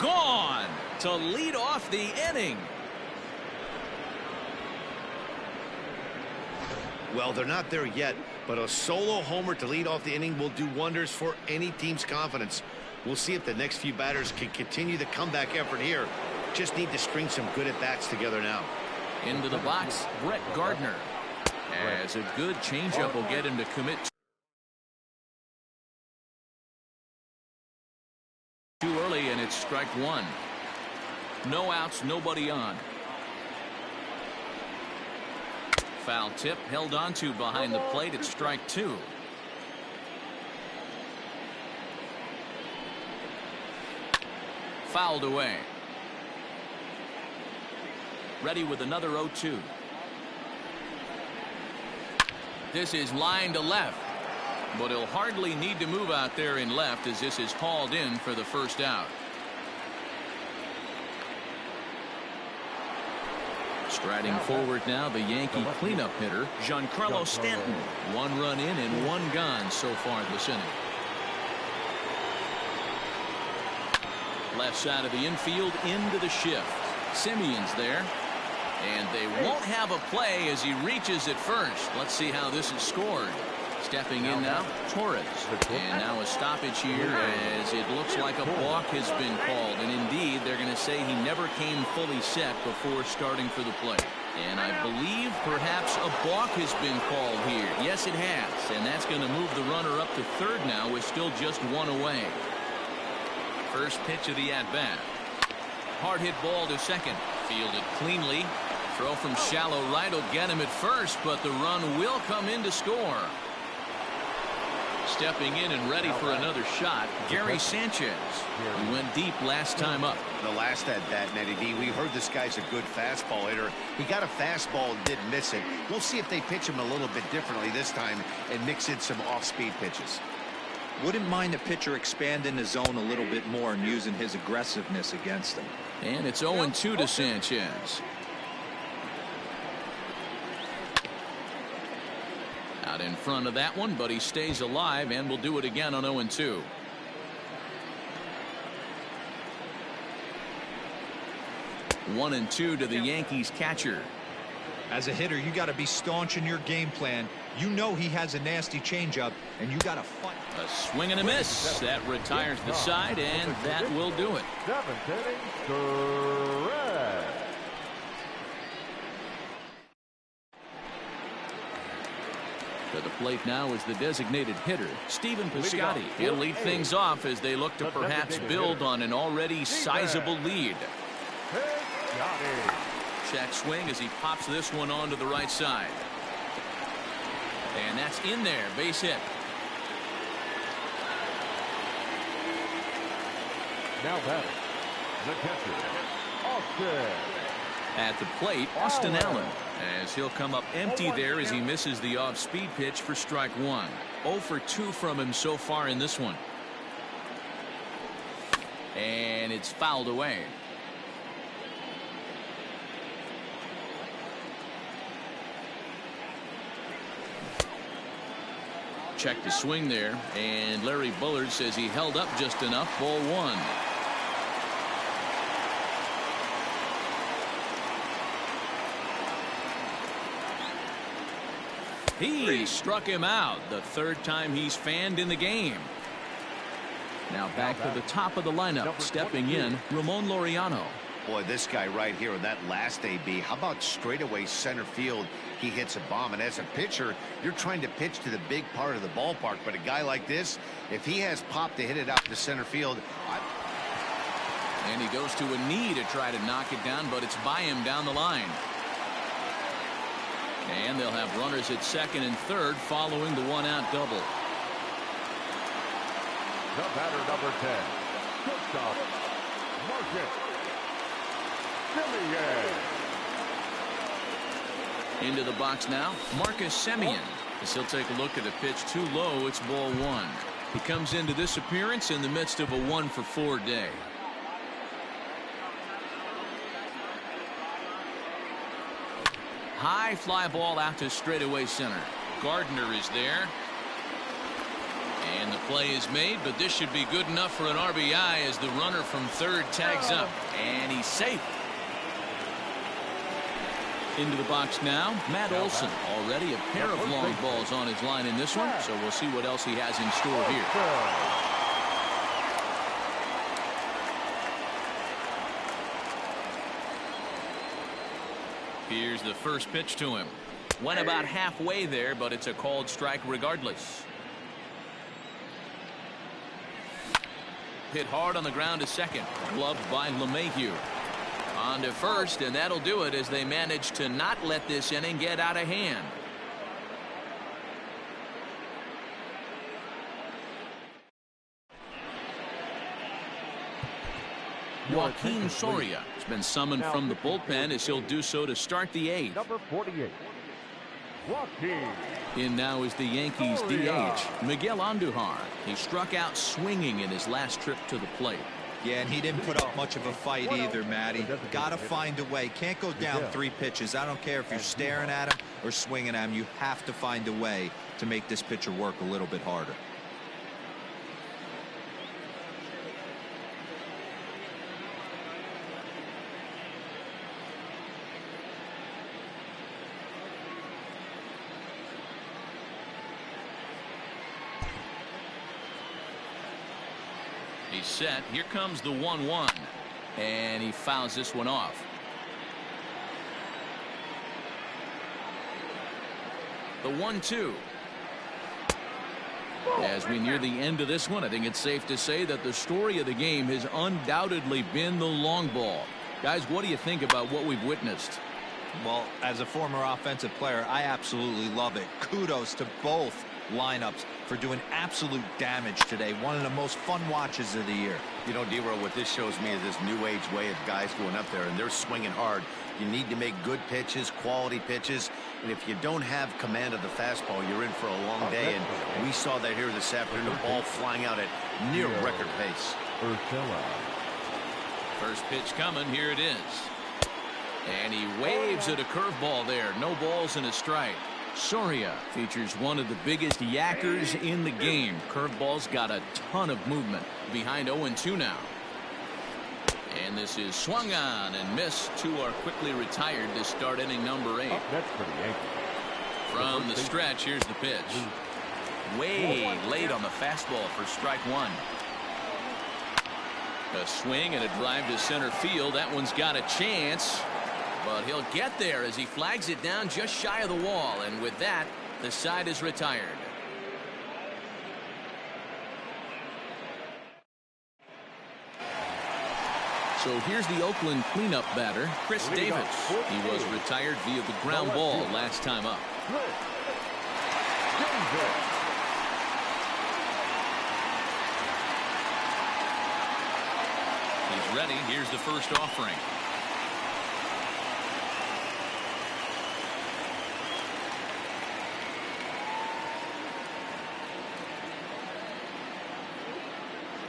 Gone to lead off the inning. Well, they're not there yet, but a solo homer to lead off the inning will do wonders for any team's confidence. We'll see if the next few batters can continue the comeback effort here. Just need to string some good at-bats together now. Into the box, Brett Gardner. As a good changeup will get him to commit too early, and it's strike one. No outs, nobody on. Foul tip held onto behind the plate at strike two. Fouled away. Ready with another 0-2. This is line to left, but he'll hardly need to move out there in left as this is hauled in for the first out. Striding forward now, the Yankee cleanup hitter, Giancarlo Stanton. 1 run in and 1 gone so far this inning. Left side of the infield into the shift. Simeon's there. And they won't have a play as he reaches at first. Let's see how this is scored. Stepping in now, Torres. And now a stoppage here as it looks like a balk has been called. And indeed, they're going to say he never came fully set before starting for the plate. And I believe perhaps a balk has been called here. Yes, it has. And that's going to move the runner up to third now with still just 1 away. First pitch of the at-bat. Hard hit ball to second. Fielded cleanly. Throw from shallow right will get him at first, but the run will come in to score. Stepping in and ready for another shot, Gary Sanchez. He went deep last time up. The last at-bat, Nettie D, we heard this guy's a good fastball hitter. He got a fastball and didn't miss it. We'll see if they pitch him a little bit differently this time and mix in some off-speed pitches. Wouldn't mind the pitcher expanding the zone a little bit more and using his aggressiveness against them. And it's 0-2 to Sanchez. Out in front of that one, but he stays alive and will do it again on 0-2. One and two to the Yankees catcher. As a hitter, you got to be staunch in your game plan. You know he has a nasty changeup, and you got to fight. A swing and a miss. That retires the side, and that will do it. 7th inning, correct. To the plate now is the designated hitter, Stephen Piscotty. He'll lead things off as they look to perhaps build on an already sizable lead. Check swing as he pops this one onto the right side. And that's in there, base hit. Now batting, the catcher, Austin. At the plate, Austin Allen, as he'll come up empty there as he misses the off-speed pitch for strike one. 0 for 2 from him so far in this one. And it's fouled away. Check the swing there, and Larry Bullard says he held up just enough. Ball one. He struck him out the third time he's fanned in the game. Now back to the top of the lineup, stepping in, Ramon Laureano. Boy, this guy right here in that last AB, how about straightaway center field? He hits a bomb, and as a pitcher, you're trying to pitch to the big part of the ballpark, but a guy like this, if he has pop to hit it out to center field. And he goes to a knee to try to knock it down, but it's by him down the line. And they'll have runners at second and third following the one-out double. The batter, number 10, shortstop, Marcus Semien. Into the box now, Marcus Semien. As he'll take a look at a pitch too low, it's ball one. He comes into this appearance in the midst of a 1-for-4 day. High fly ball out to straightaway center. Gardner is there. And the play is made, but this should be good enough for an RBI as the runner from third tags up. And he's safe. Into the box now, Matt Olson. Already a pair of long balls on his line in this one, so we'll see what else he has in store here. Here's the first pitch to him. Went about halfway there, but it's a called strike regardless. Hit hard on the ground to second. Gloved by LeMahieu. On to first, and that'll do it as they manage to not let this inning get out of hand. Joaquin Soria has been summoned from the bullpen as he'll do so to start the eighth. Number 48. Joaquin. In now is the Yankees DH, Miguel Andujar. He struck out swinging in his last trip to the plate. Yeah, and he didn't put up much of a fight either, Matty. Got to find a way. Can't go down 3 pitches. I don't care if you're staring at him or swinging at him. You have to find a way to make this pitcher work a little bit harder. He's set. Here comes the 1-1. And he fouls this one off. The 1-2. As we near the end of this one, I think it's safe to say that the story of the game has undoubtedly been the long ball. Guys, what do you think about what we've witnessed? Well, as a former offensive player, I absolutely love it. Kudos to both lineups for doing absolute damage today. One of the most fun watches of the year. You know, D-Roll, what this shows me is this new age way of guys going up there and they're swinging hard. You need to make good pitches, quality pitches, and if you don't have command of the fastball, you're in for a long day. And we saw that here this afternoon, the ball flying out at near record pace. First pitch coming. Here it is. And he waves at a curveball there. No balls and a strike. Soria features one of the biggest yackers in the game. Curveball's got a ton of movement. Behind 0-2 now. And this is swung on and missed. 2 are quickly retired to start inning number 8. That's pretty Yankee. From the stretch, here's the pitch. Way late on the fastball for strike 1. A swing and a drive to center field. That one's got a chance. But he'll get there as he flags it down just shy of the wall. And with that, the side is retired. So here's the Oakland cleanup batter, Chris Davis. He was retired via the ground ball last time up. He's ready. Here's the first offering.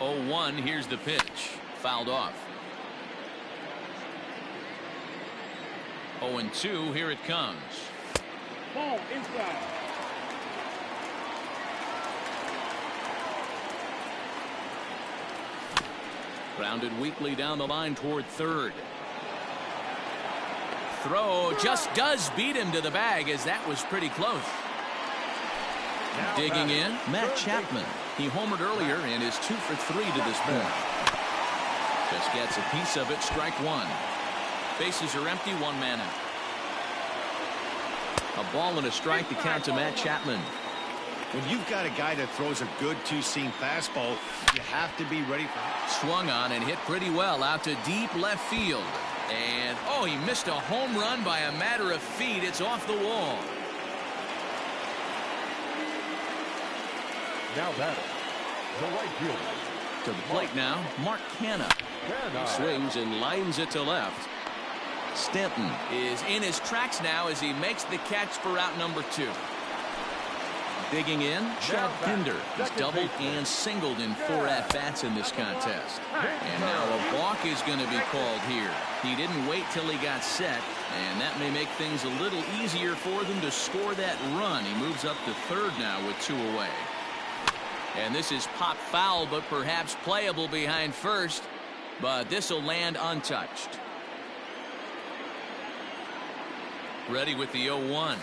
Oh, 1. Here's the pitch. Fouled off. 0-2. Here it comes. Ball inside. Grounded weakly down the line toward third. Throw just does beat him to the bag as that was pretty close. Digging in, Matt Chapman. He homered earlier and is 2 for 3 to this point. Just gets a piece of it. Strike 1. Bases are empty. 1 man out. A ball and a strike to count to Matt Chapman. When you've got a guy that throws a good two-seam fastball, you have to be ready for it. Swung on and hit pretty well out to deep left field. And, oh, he missed a home run by a matter of feet. It's off the wall. Now batting, the right fielder. To the plate now, Mark Canha. He swings and lines it to left. Stanton is in his tracks now as he makes the catch for out number 2. Digging in, Chad Pinder. He's doubled and singled in 4 at-bats in this contest. And now a walk is going to be called here. He didn't wait till he got set, and that may make things a little easier for them to score that run. He moves up to third now with 2 away. And this is pop foul, but perhaps playable behind first. But this will land untouched. Ready with the 0-1.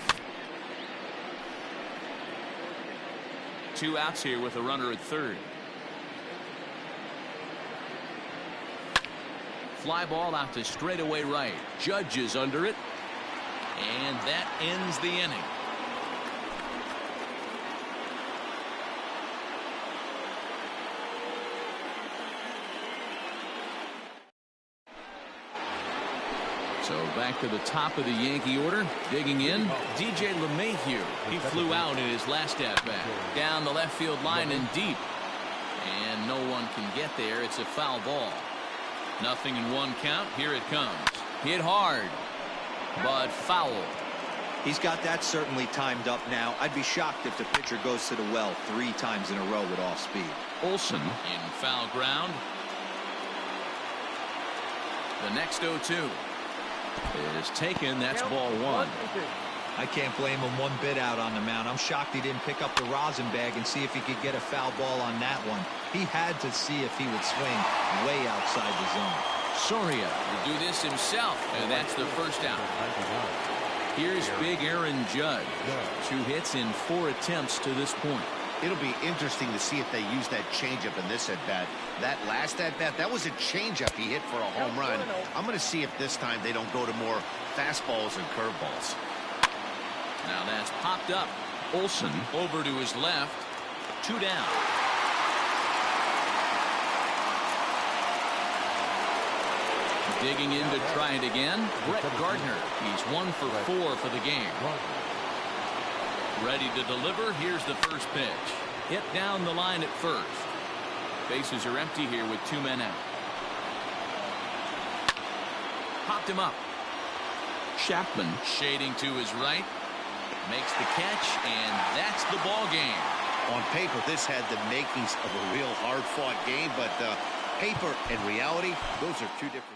2 outs here with a runner at third. Fly ball out to straightaway right. Judge is under it. And that ends the inning. So back to the top of the Yankee order. Digging in, DJ LeMahieu. He flew out in his last at-bat. Down the left field line and deep. And no one can get there. It's a foul ball. Nothing in 1 count. Here it comes. Hit hard, but foul. He's got that certainly timed up now. I'd be shocked if the pitcher goes to the well 3 times in a row with off speed. Olsen in foul ground. The next 0-2. It is taken. That's ball 1. I can't blame him one bit out on the mound. I'm shocked he didn't pick up the rosin bag and see if he could get a foul ball on that one. He had to see if he would swing way outside the zone. Soria will do this himself, and that's the first out. Here's big Aaron Judge. 2 hits in 4 attempts to this point. It'll be interesting to see if they use that changeup in this at-bat. That last at-bat, that was a changeup he hit for a home run. I'm going to see if this time they don't go to more fastballs and curveballs. Now that's popped up. Olsen over to his left. 2 down. Digging in to try it again. Brett Gardner. He's 1 for 4 for the game. Ready to deliver. Here's the first pitch. Hit down the line at first. Bases are empty here with 2 men out. Popped him up. Chapman shading to his right. Makes the catch, and that's the ball game. On paper, this had the makings of a real hard-fought game, but paper and reality, those are 2 different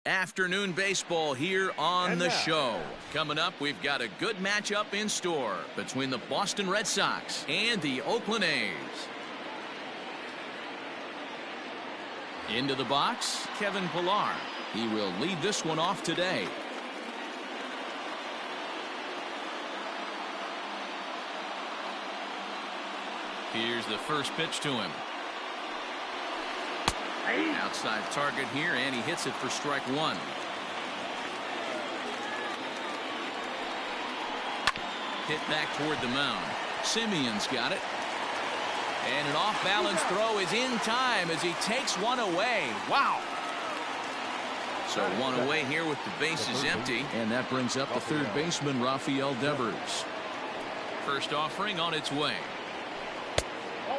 Afternoon baseball here on the show. Coming up, we've got a good matchup in store between the Boston Red Sox and the Oakland A's. Into the box, Kevin Pillar. He will lead this one off today. Here's the first pitch to him. Outside target here, and he hits it for strike one. Hit back toward the mound. Simeon's got it. And an off-balance throw is in time as he takes one away. Wow. So one away here with the bases empty. And that brings up the third baseman, Rafael Devers. First offering on its way.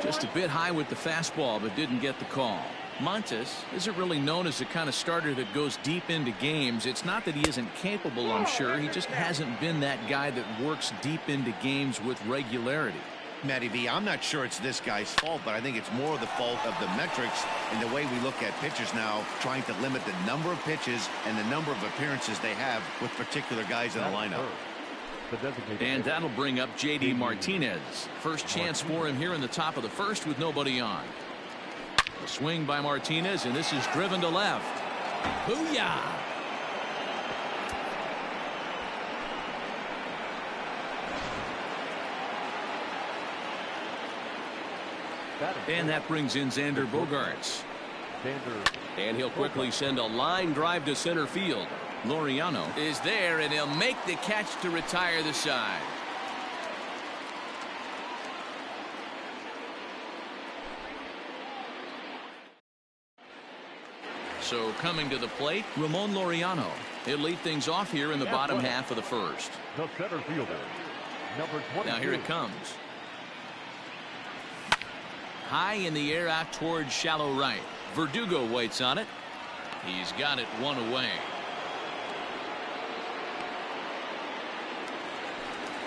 Just a bit high with the fastball, but didn't get the call. Montes isn't really known as the kind of starter that goes deep into games. It's not that he isn't capable, I'm sure. He just hasn't been that guy that works deep into games with regularity. Matty V, I'm not sure it's this guy's fault, but I think it's more the fault of the metrics and the way we look at pitchers now, trying to limit the number of pitches and the number of appearances they have with particular guys in the lineup. And that'll bring up J.D. Martinez. First chance for him here in the top of the first with nobody on. A swing by Martinez, and this is driven to left. Booyah! And that brings in Xander Bogaerts. And he'll quickly send a line drive to center field. Laureano is there, and he'll make the catch to retire the side. So coming to the plate, Ramon Laureano. He'll lead things off here in the bottom half of the first. The center fielder, number 22. Now here it comes. High in the air out towards shallow right. Verdugo waits on it. He's got it one away.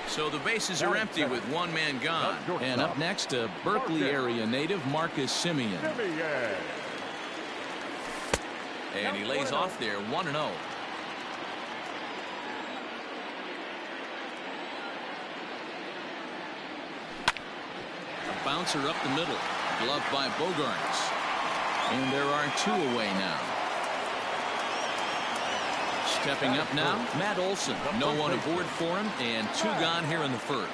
So the bases are empty with one man gone. And up next, a Berkeley area native, Marcus Simeon. And he lays off there 1-0. A bouncer up the middle. Gloved by Bogaerts. And there are two away now. Stepping up now, Matt Olson. No one aboard for him, and two gone here in the first.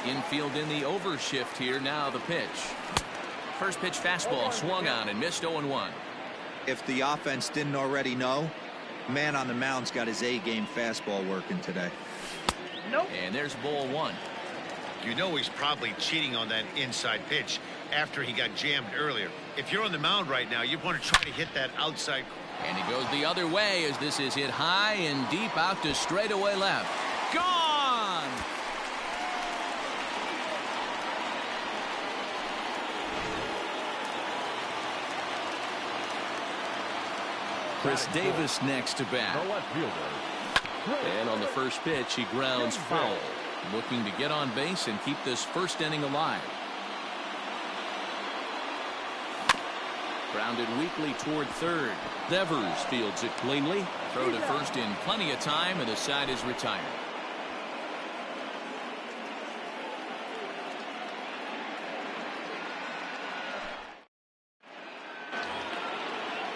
Infield in the overshift here. Now the pitch. First pitch fastball swung on and missed 0-1. If the offense didn't already know, man on the mound's got his A-game fastball working today. And there's ball one. You know he's probably cheating on that inside pitch after he got jammed earlier. If you're on the mound right now, you want to try to hit that outside. And he goes the other way as this is hit high and deep out to straightaway left. Gone! Chris Davis next to bat. And on the first pitch, he grounds foul. Looking to get on base and keep this first inning alive. Grounded weakly toward third. Devers fields it cleanly. Throw to first in plenty of time, and the side is retired.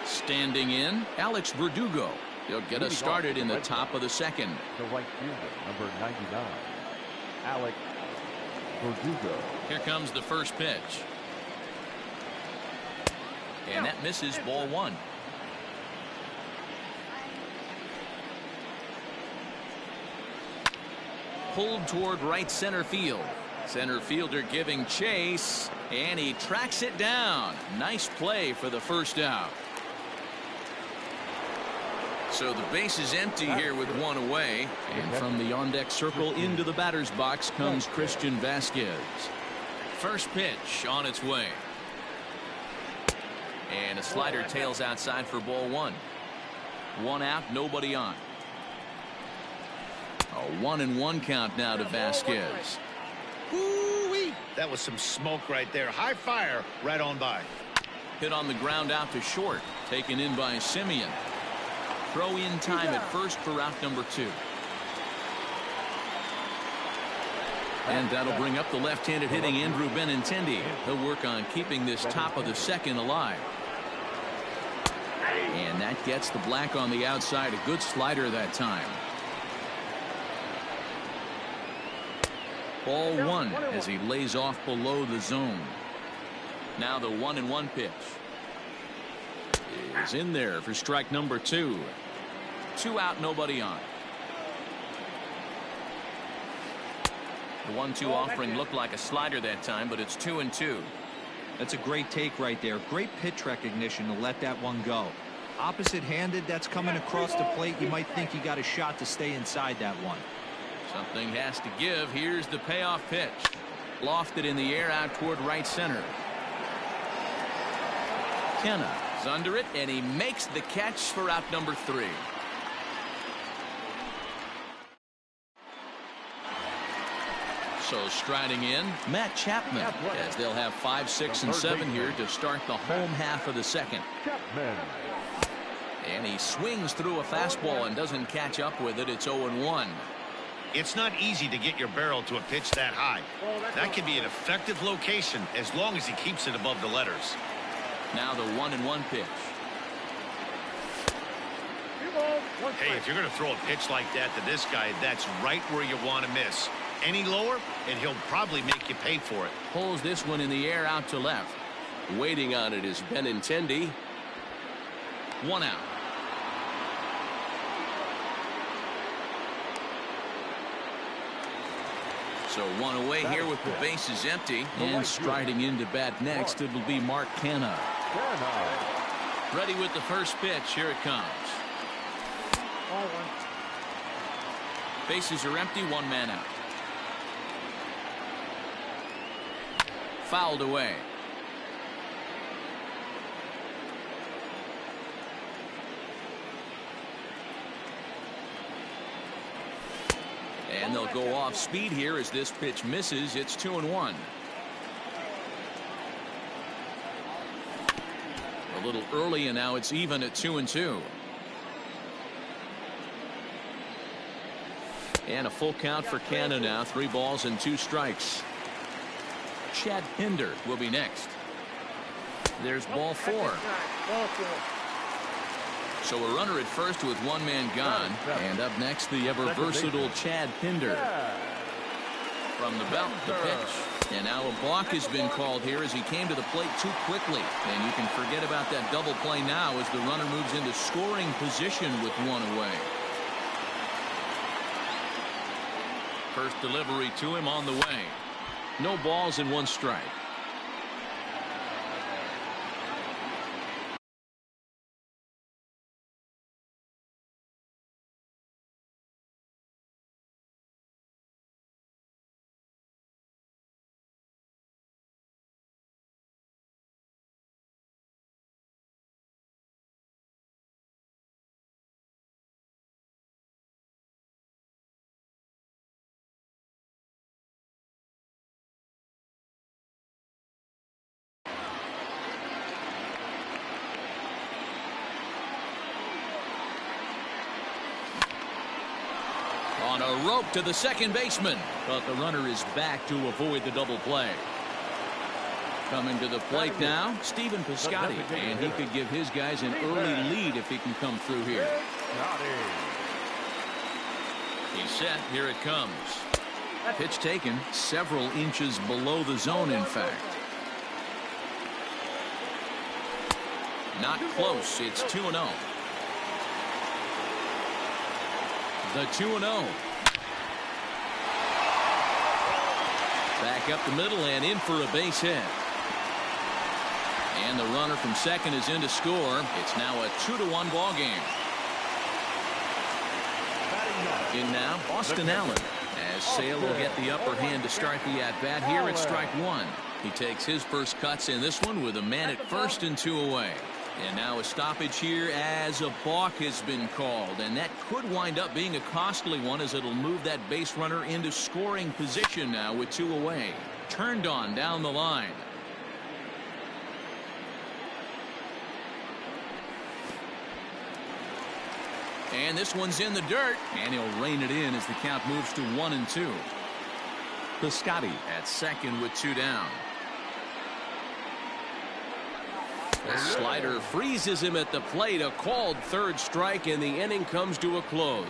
Standing in, Alex Verdugo. He'll get us started in the top of the second. The right fielder, number 99, Alex Verdugo. Here comes the first pitch. And that misses ball one. Pulled toward right center field. Center fielder giving chase, and he tracks it down. Nice play for the first out. So the base is empty here with one away. And from the on-deck circle into the batter's box comes Christian Vasquez. First pitch on its way. And a slider tails outside for ball one. One out, nobody on. A 1-1 count now to Vasquez. Ooh-wee. That was some smoke right there. High fire right on by. Hit on the ground out to short. Taken in by Simeon. Throw in time at first for out number 2. And that'll bring up the left-handed hitting Andrew Benintendi. He'll work on keeping this top of the second alive. And that gets the black on the outside. A good slider that time. Ball 1 as he lays off below the zone. Now the 1-1 pitch is in there for strike number 2. 2 out, nobody on. The 1-2 offering looked like a slider that time, but it's 2-2. That's a great take right there. Great pitch recognition to let that one go. Opposite-handed, that's coming across the plate. You might think you got a shot to stay inside that one. Something has to give. Here's the payoff pitch. Lofted in the air out toward right center. Kenna is under it, and he makes the catch for out number 3. So striding in, Matt Chapman, as they'll have 5, 6, and 7 here to start the home half of the second. And he swings through a fastball and doesn't catch up with it. It's 0-1. It's not easy to get your barrel to a pitch that high. That can be an effective location as long as he keeps it above the letters. Now the 1-1 pitch. Hey, if you're going to throw a pitch like that to this guy, that's right where you want to miss. Any lower, and he'll probably make you pay for it. Pulls this one in the air out to left. Waiting on it is Benintendi. 1 out. So 1 away here with the bases empty. And striding into bat next, it will be Mark Canha. Ready with the first pitch. Here it comes. Bases are empty. 1 man out. Fouled away. And they'll go off speed here as this pitch misses. It's 2-1. A little early, and now it's even at 2-2. And a full count for Canha now. 3 balls and 2 strikes. Chad Pinder will be next. There's ball 4. So a runner at first with 1 man gone. And up next, the ever-versatile Chad Pinder. From the belt, the pitch. And now a balk has been called here as he came to the plate too quickly. And you can forget about that double play now as the runner moves into scoring position with 1 away. First delivery to him on the way. No balls and 1 strike. On a rope to the second baseman, but the runner is back to avoid the double play. Coming to the plate now, Stephen Piscotty, and he could give his guys an early lead if he can come through here. He's set. Here it comes. Pitch taken several inches below the zone, in fact. Not close. It's 2-0. The 2-0. Back up the middle and in for a base hit. And the runner from second is in to score. It's now a 2-1 ball game. In now, Austin Allen, as Sale will get the upper hand to start the at-bat here at strike 1. He takes his first cuts in this one with a man at first and 2 away. And now a stoppage here as a balk has been called. And that could wind up being a costly one as it'll move that base runner into scoring position now with 2 away. Turned on down the line. And this one's in the dirt. And he'll rein it in as the count moves to 1-2. Piscotty at second with 2 down. The slider freezes him at the plate. A called third strike, and the inning comes to a close.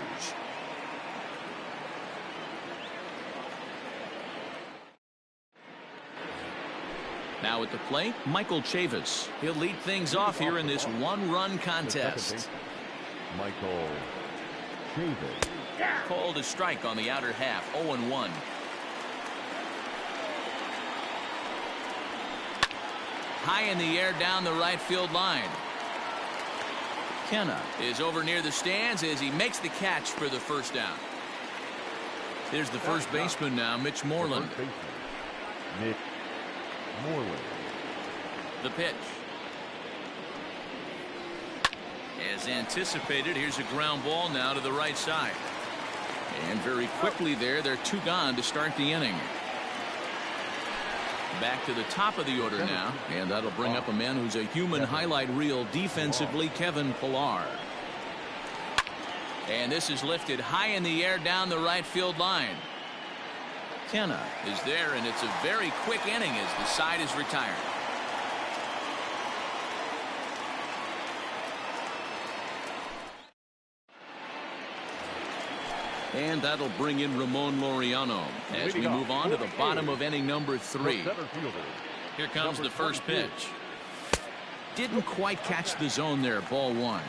Now at the plate, Michael Chavis. He'll lead things off here in this one-run contest. Michael Chavis. Called a strike on the outer half, 0-1. High in the air down the right field line. Kenna is over near the stands as he makes the catch for the first down. Here's the first baseman now, Mitch Moreland. Mitch Moreland. The pitch. As anticipated, here's a ground ball now to the right side. And very quickly there, they're 2 gone to start the inning. Back to the top of the order now, and that'll bring up a man who's a human highlight reel defensively, Kevin Pillar. And this is lifted high in the air down the right field line. Kenna is there, and it's a very quick inning as the side is retired. And that'll bring in Ramon Laureano as we move on to the bottom of inning number 3. Here comes the first pitch. Didn't quite catch the zone there. Ball 1.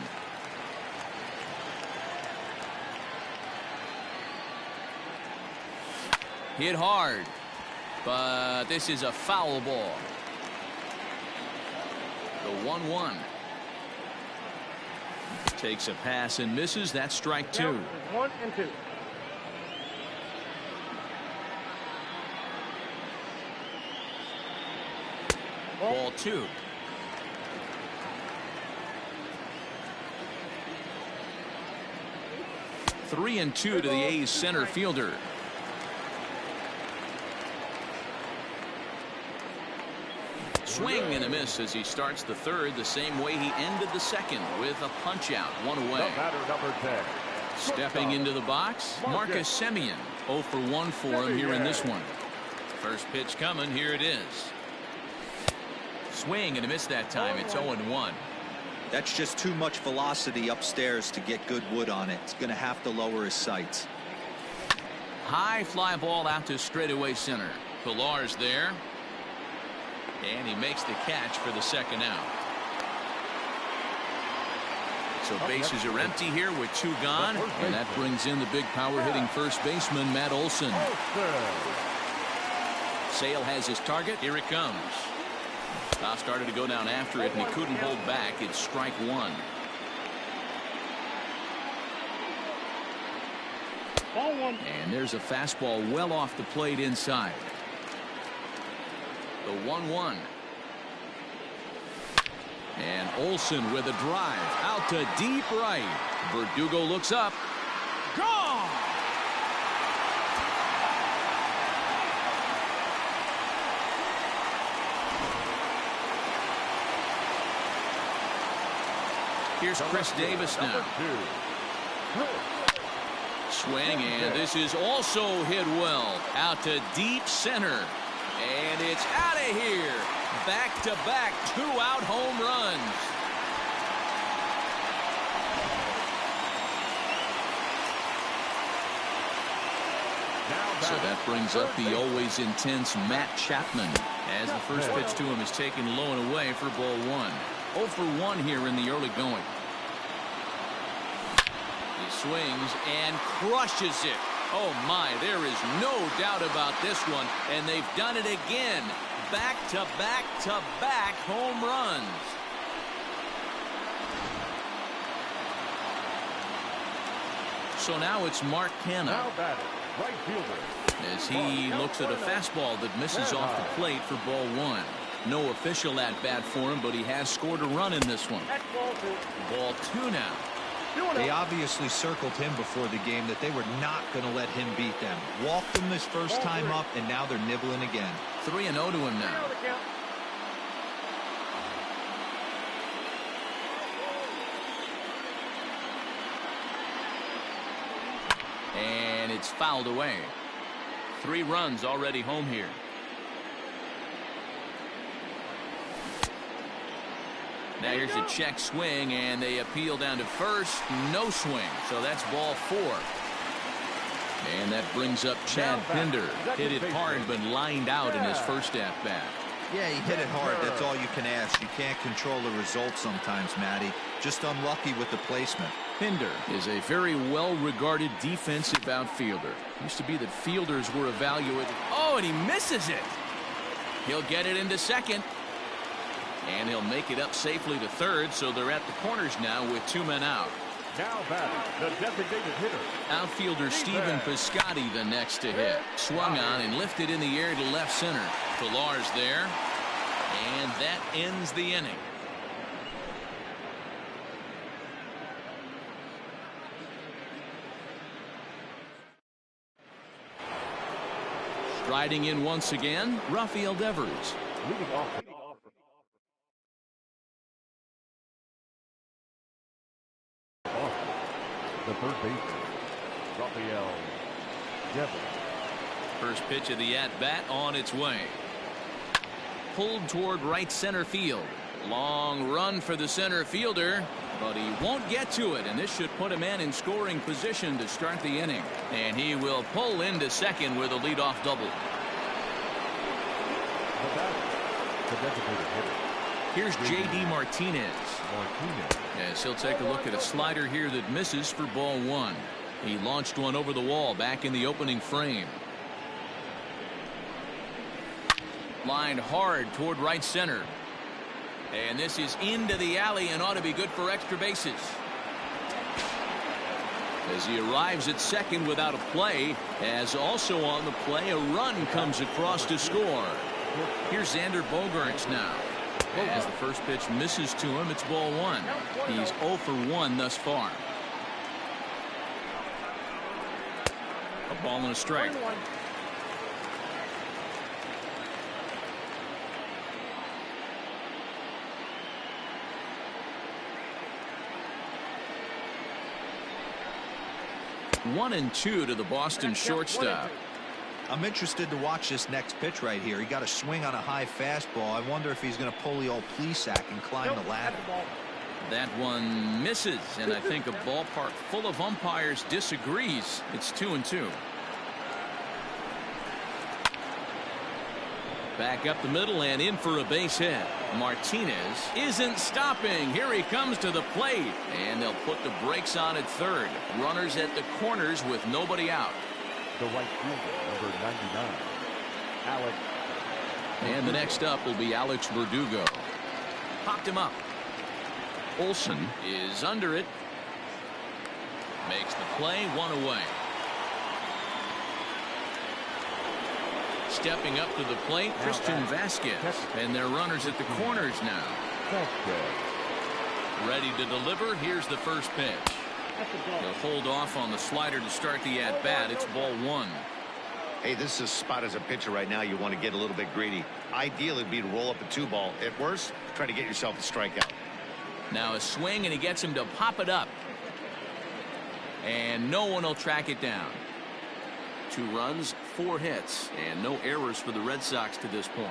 Hit hard, but this is a foul ball. The 1-1. Takes a pass and misses. That's strike 2. 1-2. Ball 2. Three and 2 to the A's center fielder. Swing and a miss as he starts the third the same way he ended the second, with a punch out, 1 away. The batter, number 10. Stepping into the box, Marcus Semien. 0 for 1 for him here in this one. First pitch coming. Here it is. Swing and a miss that time. It's 0-1. That's just too much velocity upstairs to get good wood on it. It's going to have to lower his sights. High fly ball out to straightaway center. Pillar's there. And he makes the catch for the second out. So bases are empty here with 2 gone. And that brings in the big power hitting first baseman, Matt Olson. Sale has his target. Here it comes. Started to go down after it, and he couldn't hold back. It's strike 1. And there's a fastball well off the plate inside. The 1-1. And Olson with a drive out to deep right. Verdugo looks up. Gone! Here's Chris Davis now. Swing, and this is also hit well out to deep center. And it's out of here. Back-to-back 2-out home runs. So that brings up the always intense Matt Chapman as the first pitch to him is taken low and away for ball 1. 0 for 1 here in the early going. He swings and crushes it. Oh my, there is no doubt about this one, and they've done it again. Back-to-back-to-back home runs. So now it's Mark Canha as he looks at a fastball that misses off the plate for ball 1. No official at bat for him, but he has scored a run in this one. Ball 2 now. They obviously circled him before the game that they were not going to let him beat them. Walked him his first time up, and now they're nibbling again. 3-0 to him now. it's fouled away. 3 runs already home here. Now here's a check swing, and they appeal down to first. No swing, so that's ball 4. And that brings up Chad Pinder. Hit it hard, but lined out in his first at-bat. Yeah, he hit it hard. That's all you can ask. You can't control the result sometimes, Matty. Just unlucky with the placement. Pinder is a very well-regarded defensive outfielder. Used to be that fielders were evaluated. Oh, and he misses it. He'll get it into second. And he'll make it up safely to third, so they're at the corners now with 2 men out. Now batting, the designated hitter. Outfielder Stephen Piscotty the next to hit. Swung on and lifted in the air to left center. Pilar's there. And that ends the inning. Striding in once again, Rafael Devers. Leading off. The third baseman, Rafael Devers. First pitch of the at-bat on its way. Pulled toward right center field. Long run for the center fielder, but he won't get to it, and this should put a man in scoring position to start the inning. And he will pull into second with a leadoff double. The batter, the designated hitter. Here's J.D. Martinez. Yes, he'll take a look at a slider here that misses for ball 1. He launched one over the wall back in the opening frame. Lined hard toward right center. And this is into the alley and ought to be good for extra bases. As he arrives at second without a play, as also on the play, a run comes across to score. Here's Xander Bogaerts now. As the first pitch misses to him, it's ball 1. He's 0 for 1 thus far. A ball and a strike. One and 2 to the Boston shortstop. I'm interested to watch this next pitch right here. He got a swing on a high fastball. I wonder if he's going to pull the old Plesac and climb the ladder. That one misses, and I think a ballpark full of umpires disagrees. It's 2-2. Back up the middle and in for a base hit. Martinez isn't stopping. Here he comes to the plate, and they'll put the brakes on at third. Runners at the corners with nobody out. The right fielder, number 99, Alex. And the next up will be Alex Verdugo. Popped him up. Olsen is under it. Makes the play, 1 away. Stepping up to the plate, Christian Vasquez. And their runners at the corners now. Ready to deliver. Here's the first pitch. They'll hold off on the slider to start the at-bat. It's ball 1. Hey, this is a spot as a pitcher right now. You want to get a little bit greedy. Ideally, it'd be to roll up a 2-ball. At worst, try to get yourself a strikeout. Now a swing, and he gets him to pop it up. And no one will track it down. 2 runs, 4 hits, and no errors for the Red Sox to this point.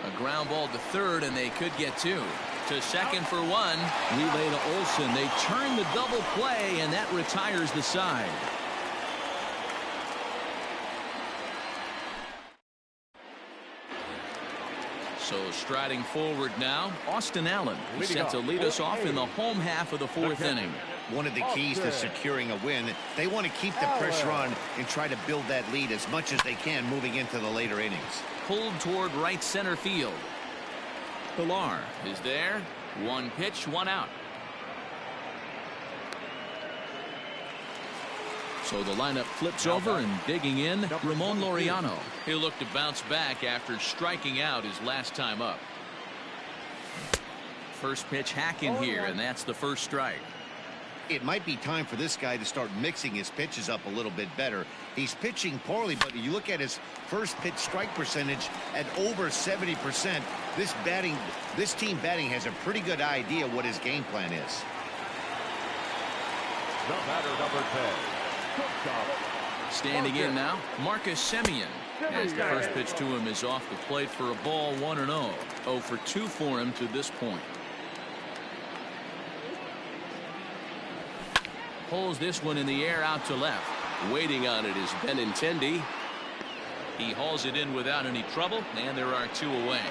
A ground ball to third, and they could get 2. To second for 1. Relay to Olsen. They turn the double play, and that retires the side. So striding forward now, Austin Allen. He's set to lead us off in the home half of the 4th inning. One of the keys to securing a win, they want to keep the pressure on and try to build that lead as much as they can moving into the later innings. Pulled toward right center field. Pilar is there. 1 pitch, 1 out. So the lineup flips over, and digging in, Ramon Laureano. He'll look to bounce back after striking out his last time up. First pitch hacking here, and that's the first strike. It might be time for this guy to start mixing his pitches up a little bit better. He's pitching poorly, but you look at his first pitch strike percentage at over 70%. This team batting has a pretty good idea what his game plan is. The batter, number 10, Standing in now, Marcus Semien, as the first pitch to him is off the plate for a ball, 1-0. 0 for 2 for him to this point. Pulls this one in the air out to left. Waiting on it is Benintendi. He hauls it in without any trouble, and there are 2 away.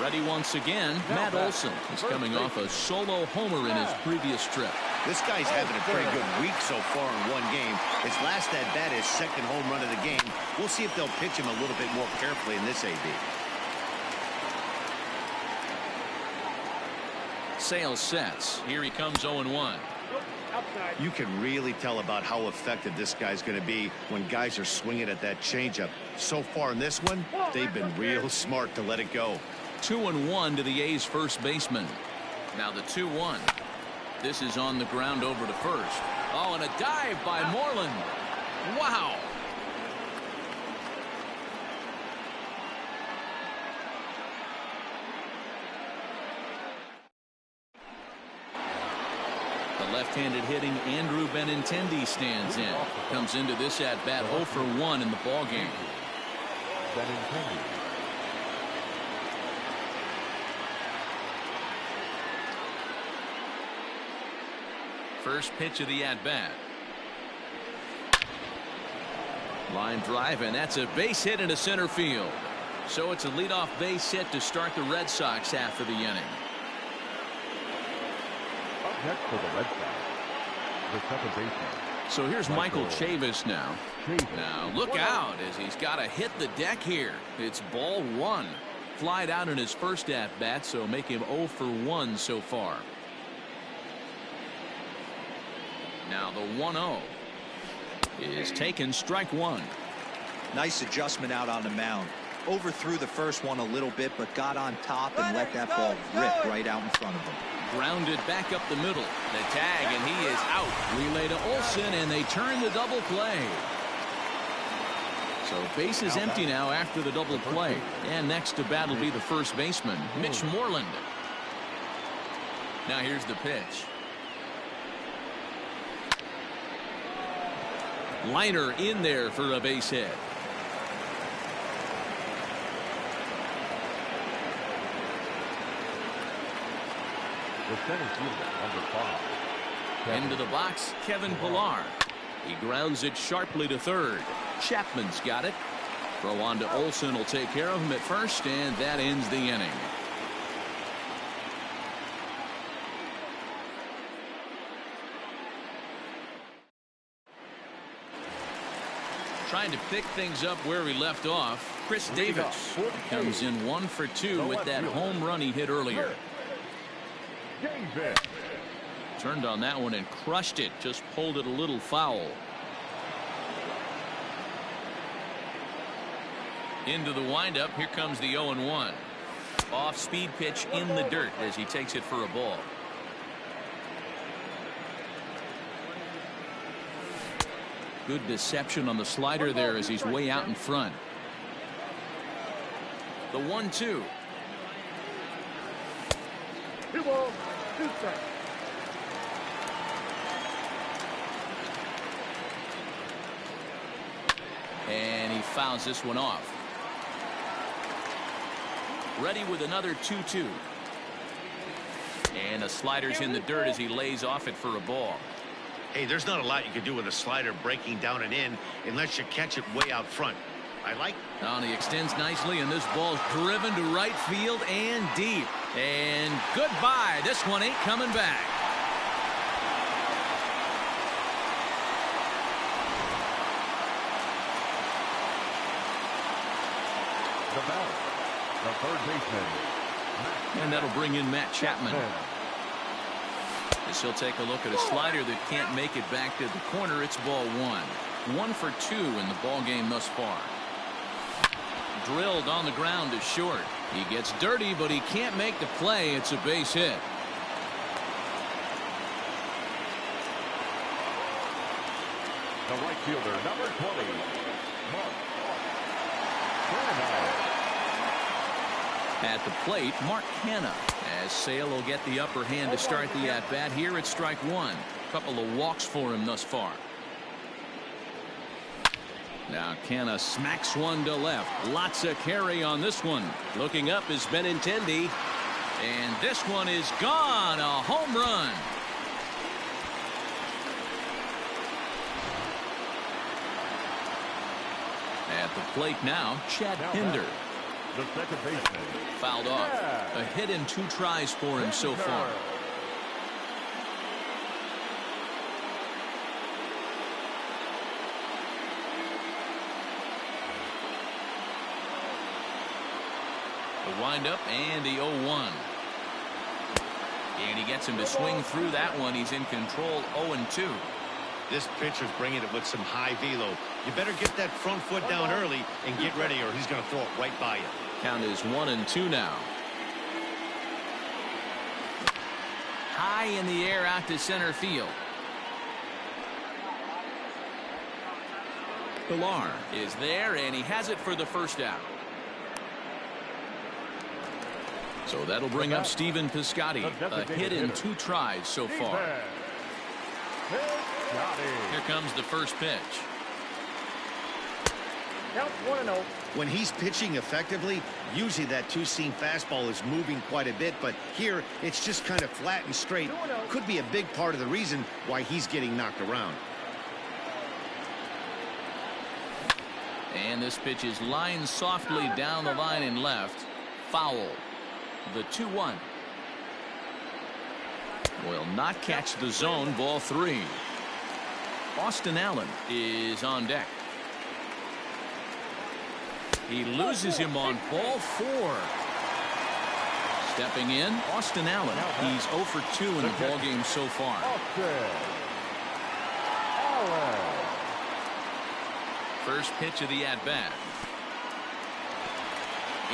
Ready once again, Matt Olson is coming off a solo homer in his previous trip. This guy's having a pretty good week so far in one game. His last at bat is second home run of the game. We'll see if they'll pitch him a little bit more carefully in this AB. Sales sets. Here he comes 0-1. You can really tell about how effective this guy's going to be when guys are swinging at that changeup. So far in this one, they've been real smart to let it go. 2-1 to the A's first baseman. Now the 2-1. This is on the ground over to first. Oh, and a dive by Moreland. Wow. The left-handed hitting Andrew Benintendi stands in. Comes into this at-bat 0 for 1 in the ballgame. Benintendi. First pitch of the at-bat. Line drive, and that's a base hit into center field. So it's a leadoff base hit to start the Red Sox half of the inning. Up next for the Red Sox, the second baseman. So here's Michael Chavis now. Now look out as he's got to hit the deck here. It's ball 1. Flied out in his first at-bat, so make him 0 for 1 so far. Now the 1-0 is taken, strike 1. Nice adjustment out on the mound. Overthrew the first one a little bit, but got on top and let that ball rip right out in front of him. Grounded back up the middle. The tag, and he is out. Relay to Olson, and they turn the double play. So base is empty now after the double play. And next to bat will be the first baseman, Mitch Moreland. Now here's the pitch. Liner in there for a base hit. The center fielder, number 5. Into the box, Kevin Pillar. He grounds it sharply to third. Chapman's got it. Throw on to Olson will take care of him at first, and that ends the inning. Trying to pick things up where we left off. Chris Davis comes in 1 for 2 with that home run he hit earlier. Davis. Turned on that one and crushed it. Just pulled it a little foul. Into the windup. Here comes the 0-1. Off speed pitch in the dirt as he takes it for a ball. Good deception on the slider there as he's way out in front. The 1-2. And he fouls this one off. Ready with another 2-2. And the slider's in the dirt as he lays off it for a ball. Hey, there's not a lot you can do with a slider breaking down and in unless you catch it way out front. I like. Now he extends nicely, and this ball's driven to right field and deep. And goodbye. This one ain't coming back. The batter, the third baseman. And that'll bring in Matt Chapman. As he'll take a look at a slider that can't make it back to the corner. It's ball 1. 1 for 2 in the ball game thus far. Drilled on the ground to short. He gets dirty, but he can't make the play. It's a base hit. The right fielder, number 20, Mark. At the plate, Mark Hanna, as Sale will get the upper hand to start the at-bat. Here at strike 1. couple of walks for him thus far. Now Canna smacks one to left. Lots of carry on this one. Looking up is Benintendi. And this one is gone. A home run. At the plate now, Chad Pinder. The second baseman. Fouled off. A hit in 2 tries for him so far. The windup and the 0-1. And he gets him to swing through that one. He's in control. 0-2. This pitcher's bringing it with some high velo. You better get that front foot down early and get ready, or he's going to throw it right by you. Count is 1-2 now. High in the air out to center field. Pilar is there, and he has it for the first out. So that'll bring up Stephen Piscotty. A hit in 2 tries so far. Here comes the first pitch. Count 1-0. When he's pitching effectively, usually that two-seam fastball is moving quite a bit, but here it's just kind of flat and straight. Could be a big part of the reason why he's getting knocked around. And this pitch is lined softly down the line and left. Foul. The 2-1 will not catch the zone. Ball 3. Austin Allen is on deck. He loses him on ball 4. Stepping in, Austin Allen. He's 0 for 2 in the ball game so far. First pitch of the at-bat.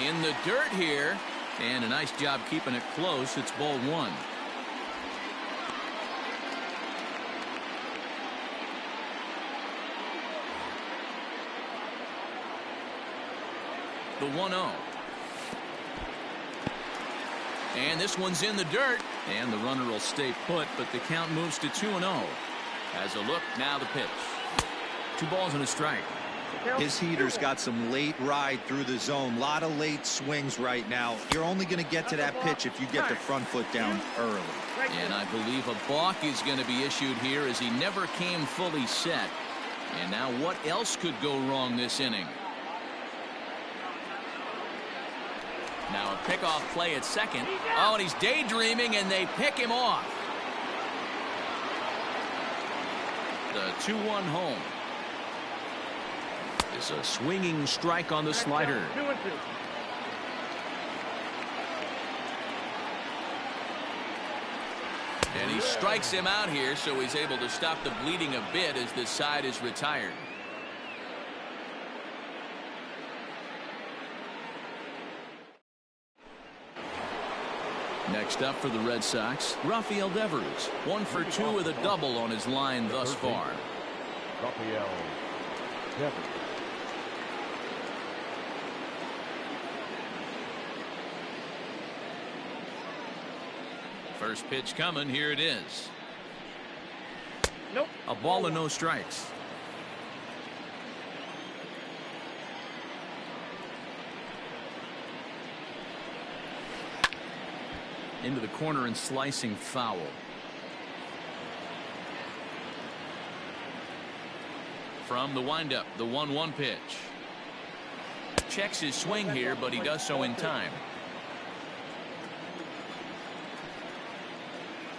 In the dirt here. And a nice job keeping it close. It's ball 1. The 1-0. And this one's in the dirt. And the runner will stay put, but the count moves to 2-0. As a look, now the pitch. 2 balls and a strike. His heater's got some late ride through the zone. A lot of late swings right now. You're only going to get to that pitch if you get the front foot down early. And I believe a balk is going to be issued here as he never came fully set. And now what else could go wrong this inning? Now a pickoff play at second. Oh, and he's daydreaming, and they pick him off. The 2-1 home. It's a swinging strike on the slider. 2-2. And he strikes him out here, so he's able to stop the bleeding a bit as this side is retired. Next up for the Red Sox, Rafael Devers. 1 for 2 with a double on his line thus far. Rafael Devers. First pitch coming. Here it is. Nope. A ball and no strikes. Into the corner and slicing foul. From the windup, the 1-1 pitch. Checks his swing here, but he does so in time.